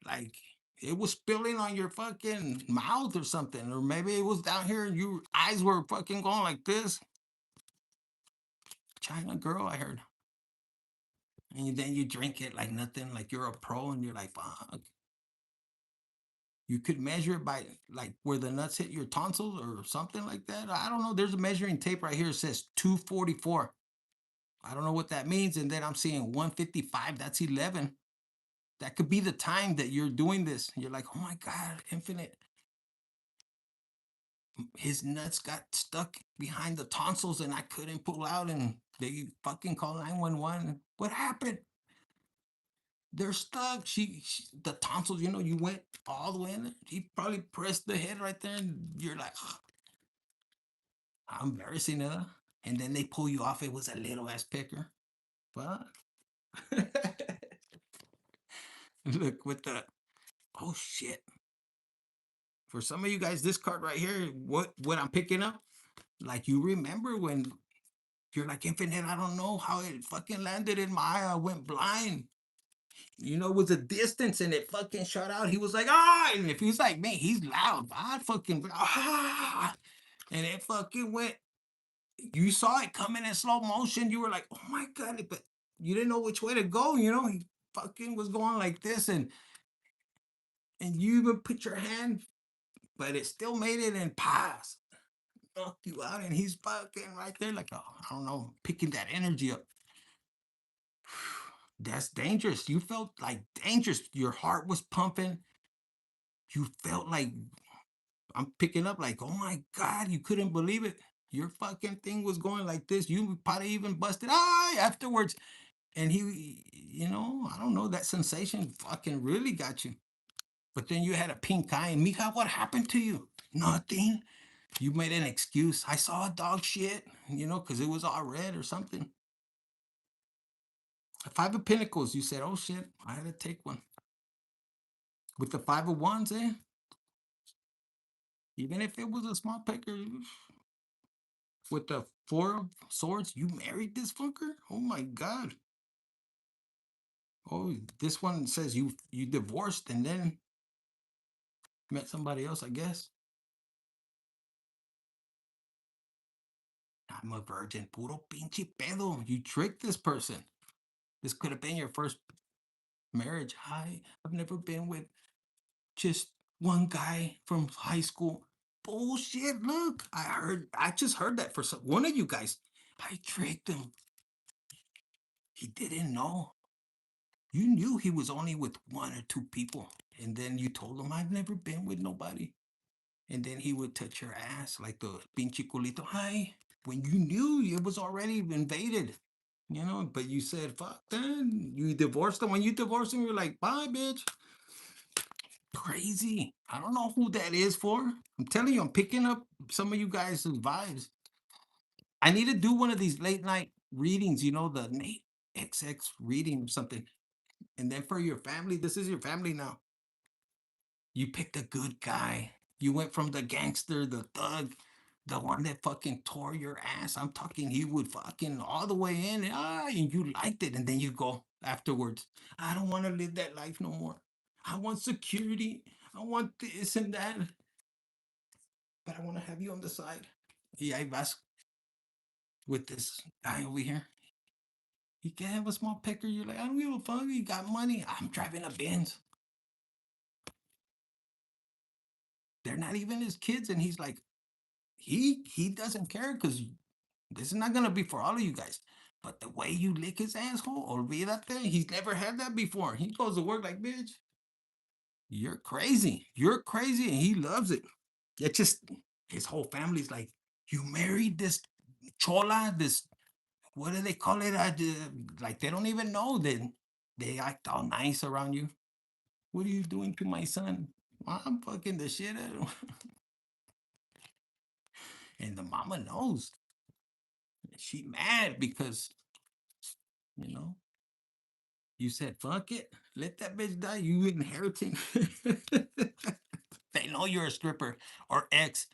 like, it was spilling on your fucking mouth or something, or maybe it was down here and your eyes were fucking going like this. China girl, I heard. And then you drink it like nothing, like you're a pro, and you're like, fuck. You could measure it by like where the nuts hit your tonsils or something like that. I don't know. There's a measuring tape right here. It says 244. I don't know what that means. And then I'm seeing 155. That's 11. That could be the time that you're doing this. You're like, oh my God, infinite. His nuts got stuck behind the tonsils and I couldn't pull out. And they fucking call 911. What happened? They're stuck. The tonsils, you went all the way in there. He probably pressed the head right there. And you're like, "Ugh, how embarrassing, huh?" And then they pull you off. It was a little ass picker. Fuck. Look with the, oh shit. For some of you guys, this card right here, what I'm picking up, like you remember when you're like, Infinite, I don't know how it fucking landed in my eye. I went blind. It was a distance and it fucking shut out. He was like, ah, and if he's like me, he's loud. I fucking ah, and it fucking went. You saw it coming in slow motion. You were like, oh my God, but you didn't know which way to go. He fucking was going like this, and you even put your hand, but it still made it and pass. Knocked you out, and he's fucking right there, like, oh, I don't know, picking that energy up. That's dangerous. You felt like dangerous. Your heart was pumping. You felt like, I'm picking up, like, oh my God, you couldn't believe it. Your fucking thing was going like this. You probably even busted afterwards. And I don't know, that sensation fucking really got you. But then you had a pink eye, and Mija, what happened to you? Nothing. You made an excuse. I saw a dog shit, because it was all red or something. The Five of Pentacles, you said, oh shit, I had to take one. With the Five of Wands, even if it was a small pecker, with the Four of Swords, you married this fucker? Oh my God. Oh, this one says you divorced and then met somebody else, I guess. I'm a virgin. Puro pinche pedo. You tricked this person. This could have been your first marriage. I've never been with just one guy from high school. Bullshit. Look, I just heard that for one of you guys. I tricked him. He didn't know. You knew he was only with one or two people. And then you told him, I've never been with nobody. And then he would touch your ass like the pinche culito. Hi, when you knew it was already invaded, you know, but you said, fuck that. You divorced him. When you divorced him, you're like, bye, bitch. Crazy. I don't know who that is for. I'm telling you, I'm picking up some of you guys' vibes. I need to do one of these late night readings, you know, the Nate XX reading or something. And then for your family, this is your family now. You picked a good guy. You went from the gangster, the thug, the one that fucking tore your ass. I'm talking, he would fucking all the way in, and you liked it. And then you go afterwards, I don't want to live that life no more. I want security. I want this and that, but I want to have you on the side. Yeah, I vas with this guy over here. He can have a small pecker. You're like, I don't give a fuck. He got money. I'm driving a Benz. They're not even his kids. And he's like, he doesn't care because this is not gonna be for all of you guys. But the way you lick his asshole, olvídate, he's never had that before. He goes to work like, bitch, you're crazy. You're crazy, and he loves it. It just his whole family's like, you married this chola, this what do they call it? Like they don't even know. They act all nice around you. What are you doing to my son? I'm fucking the shit out of him. And the mama knows. She mad because, you know, you said, fuck it. Let that bitch die. You inheriting. They know you're a stripper or ex.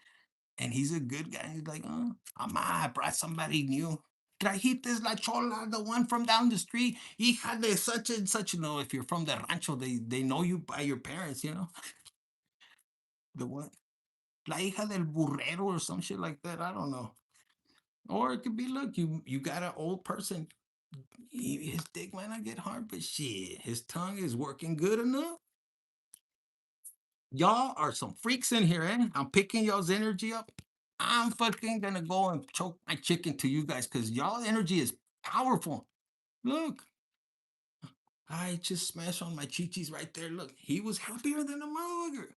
And he's a good guy. He's like, oh, I brought somebody new. Trajites la chola, the one from down the street. Hija de such and such. You know, if you're from the rancho, they know you by your parents, you know. The one, la hija del burrero or some shit like that. I don't know. Or it could be, look, you got an old person. His dick might not get hard, but shit, his tongue is working good enough. Y'all are some freaks in here, eh? I'm picking y'all's energy up. I'm fucking gonna go and choke my chicken to you guys because y'all energy is powerful. Look, I just smashed on my chichis right there. Look, he was happier than a motherfucker.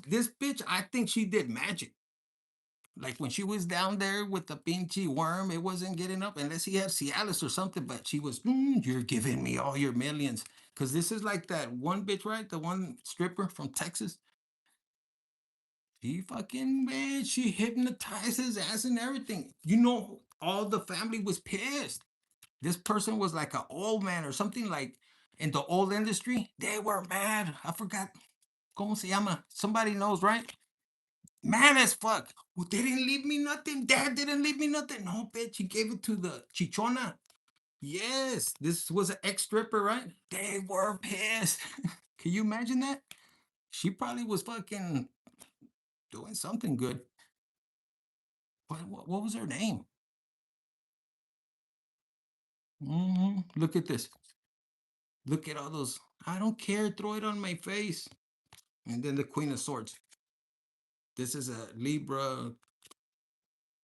This bitch, I think she did magic. Like when she was down there with the pinchy worm, it wasn't getting up unless he had Cialis or something. But she was, you're giving me all your millions. Because this is like that one bitch, right? The one stripper from Texas. She fucking, man, she hypnotized his ass and everything. You know, all the family was pissed. This person was like an old man or something like in the old industry. They were mad. I forgot. ¿Cómo se llama? Somebody knows, right? Mad as fuck. Well, they didn't leave me nothing. Dad didn't leave me nothing. No, bitch. He gave it to the chichona. Yes, this was an ex stripper, right? They were pissed. Can you imagine that? She probably was fucking doing something good. What was her name? Look at this. Look at all those. I don't care. Throw it on my face. And then the Queen of Swords. This is a Libra.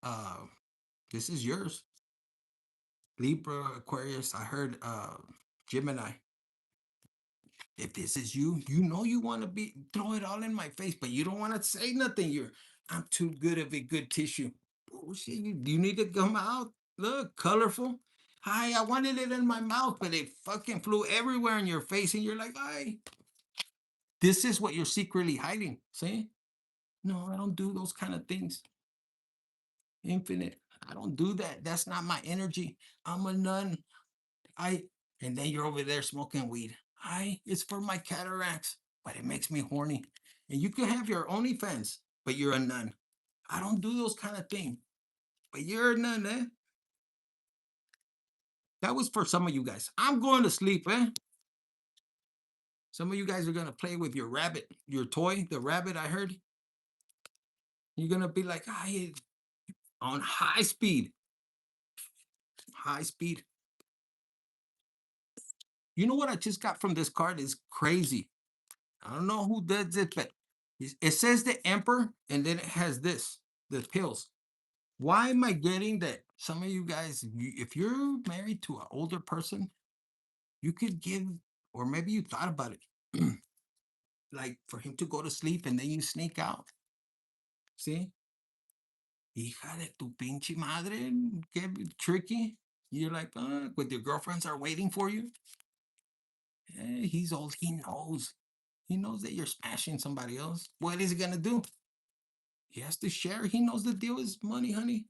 Uh, this is yours. Libra, Aquarius. I heard Gemini. If this is you, you know you want to be throw it all in my face, but you don't want to say nothing. I'm too good of a good tissue. Bullshit. You need to come out. Look, colorful. Hi, I wanted it in my mouth, but it fucking flew everywhere in your face, and you're like, hi. This is what you're secretly hiding. See? No, I don't do those kind of things. Infinite. I don't do that. That's not my energy. I'm a nun. I and then you're over there smoking weed. It's for my cataracts, but it makes me horny. And you can have your OnlyFans, but you're a nun. I don't do those kind of things. But you're a nun, eh? That was for some of you guys. I'm going to sleep, eh? Some of you guys are gonna play with your rabbit, your toy, the rabbit I heard. You're gonna be like, on high speed. High speed. You know what I just got from this card is crazy. I don't know who does it, but it says the emperor, and then it has this, the pills. Why am I getting that? Some of you guys, if you're married to an older person, you could give, or maybe you thought about it, like for him to go to sleep and then you sneak out. See? Hija de tu pinche madre. Get tricky. You're like, with your girlfriends are waiting for you. He's old. He knows. He knows that you're smashing somebody else. What is he gonna do? He has to share. He knows the deal is money, honey.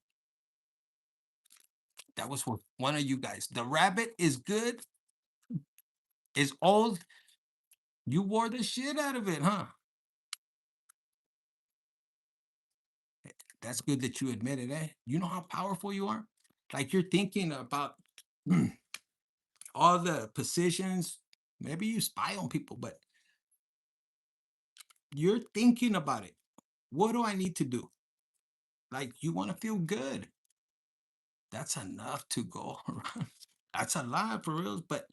That was for one of you guys. The rabbit is good. Is old. You wore the shit out of it, huh? That's good that you admit it, eh? You know how powerful you are? Like you're thinking about all the positions. Maybe you spy on people, but you're thinking about it. What do I need to do? Like you want to feel good. That's enough to go around. That's a lot for real. But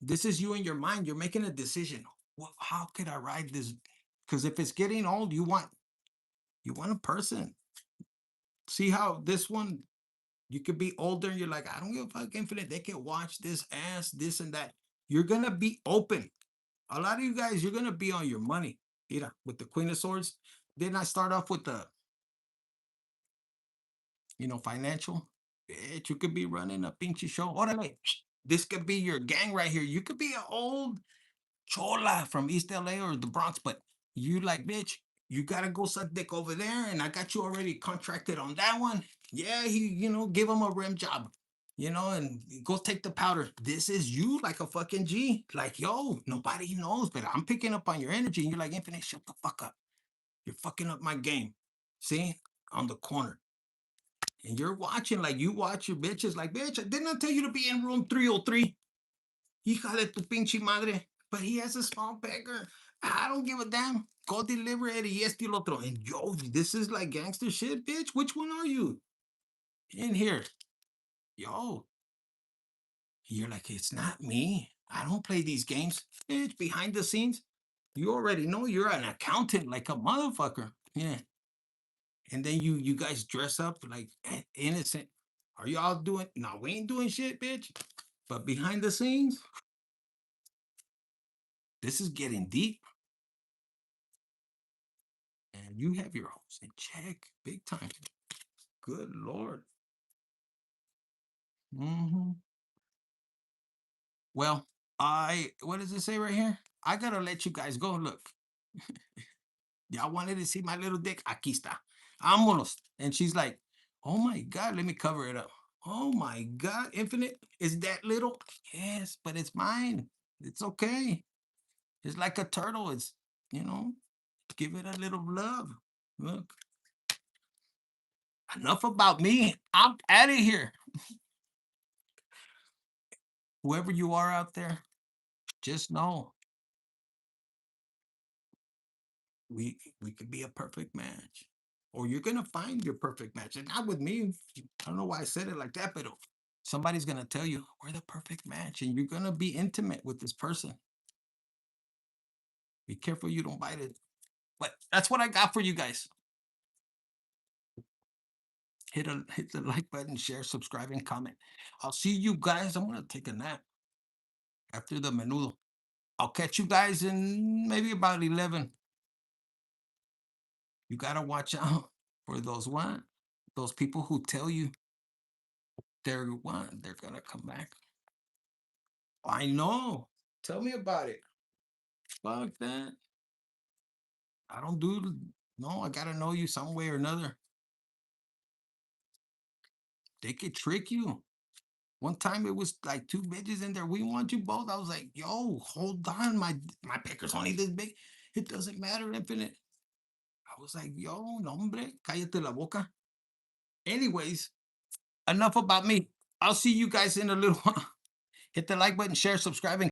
this is you in your mind. You're making a decision. Well, how could I ride this? Because if it's getting old, you want a person. See how this one, you could be older and you're like, I don't give a fuck, infinite. They can watch this ass, this and that. You're gonna be open. A lot of you guys, you're gonna be on your money. Mira, with the Queen of Swords. Didn't I start off with the, financial? Bitch, you could be running a pinche show. Orale. This could be your gang right here. You could be an old chola from East LA or the Bronx, but you like, bitch, you gotta go suck dick over there, and I got you already contracted on that one. Yeah, give him a rim job, and go take the powder. This is you like a fucking G. Like, yo, nobody knows, but I'm picking up on your energy, and you're like, Infinite, shut the fuck up. You're fucking up my game. See? On the corner. And you're watching, like you watch your bitches, like, bitch, didn't I tell you to be in room 303? Hija de tu pinche madre. But he has a small pecker. I don't give a damn. Go deliver it y esto y lo otro. And yo, this is like gangster shit, bitch. Which one are you? In here. Yo. You're like, it's not me. I don't play these games. Bitch, behind the scenes. You already know you're an accountant like a motherfucker. Yeah. And then you guys dress up like innocent. Are y'all doing? No, we ain't doing shit, bitch. But behind the scenes, this is getting deep. And you have your hoes in check big time. Good Lord. Well, what does it say right here? I gotta let you guys go. Look, y'all wanted to see my little dick? Aquí está. Vámonos. And she's like, oh my God, let me cover it up. Oh my God, Infinite, is that little? Yes, but it's mine. It's okay. It's like a turtle. It's, you know, give it a little love. Look, enough about me. I'm out of here. Whoever you are out there, just know we could be a perfect match. Or you're gonna find your perfect match. And not with me. I don't know why I said it like that, but somebody's gonna tell you we're the perfect match, and you're gonna be intimate with this person. Be careful you don't bite it. But that's what I got for you guys. Hit the like button, share, subscribe, and comment. I'll see you guys. I'm gonna take a nap after the menudo. I'll catch you guys in maybe about 11. You gotta watch out for those people who tell you they're gonna come back. I know. Tell me about it. Fuck that. I don't do no, I gotta know you some way or another. They could trick you. One time it was like two bitches in there. We want you both. I was like, yo, hold on. My picker's only this big. It doesn't matter, Infinite. I was like, yo, no, hombre, cállate la boca. Anyways, enough about me. I'll see you guys in a little while. Hit the like button, share, subscribe, and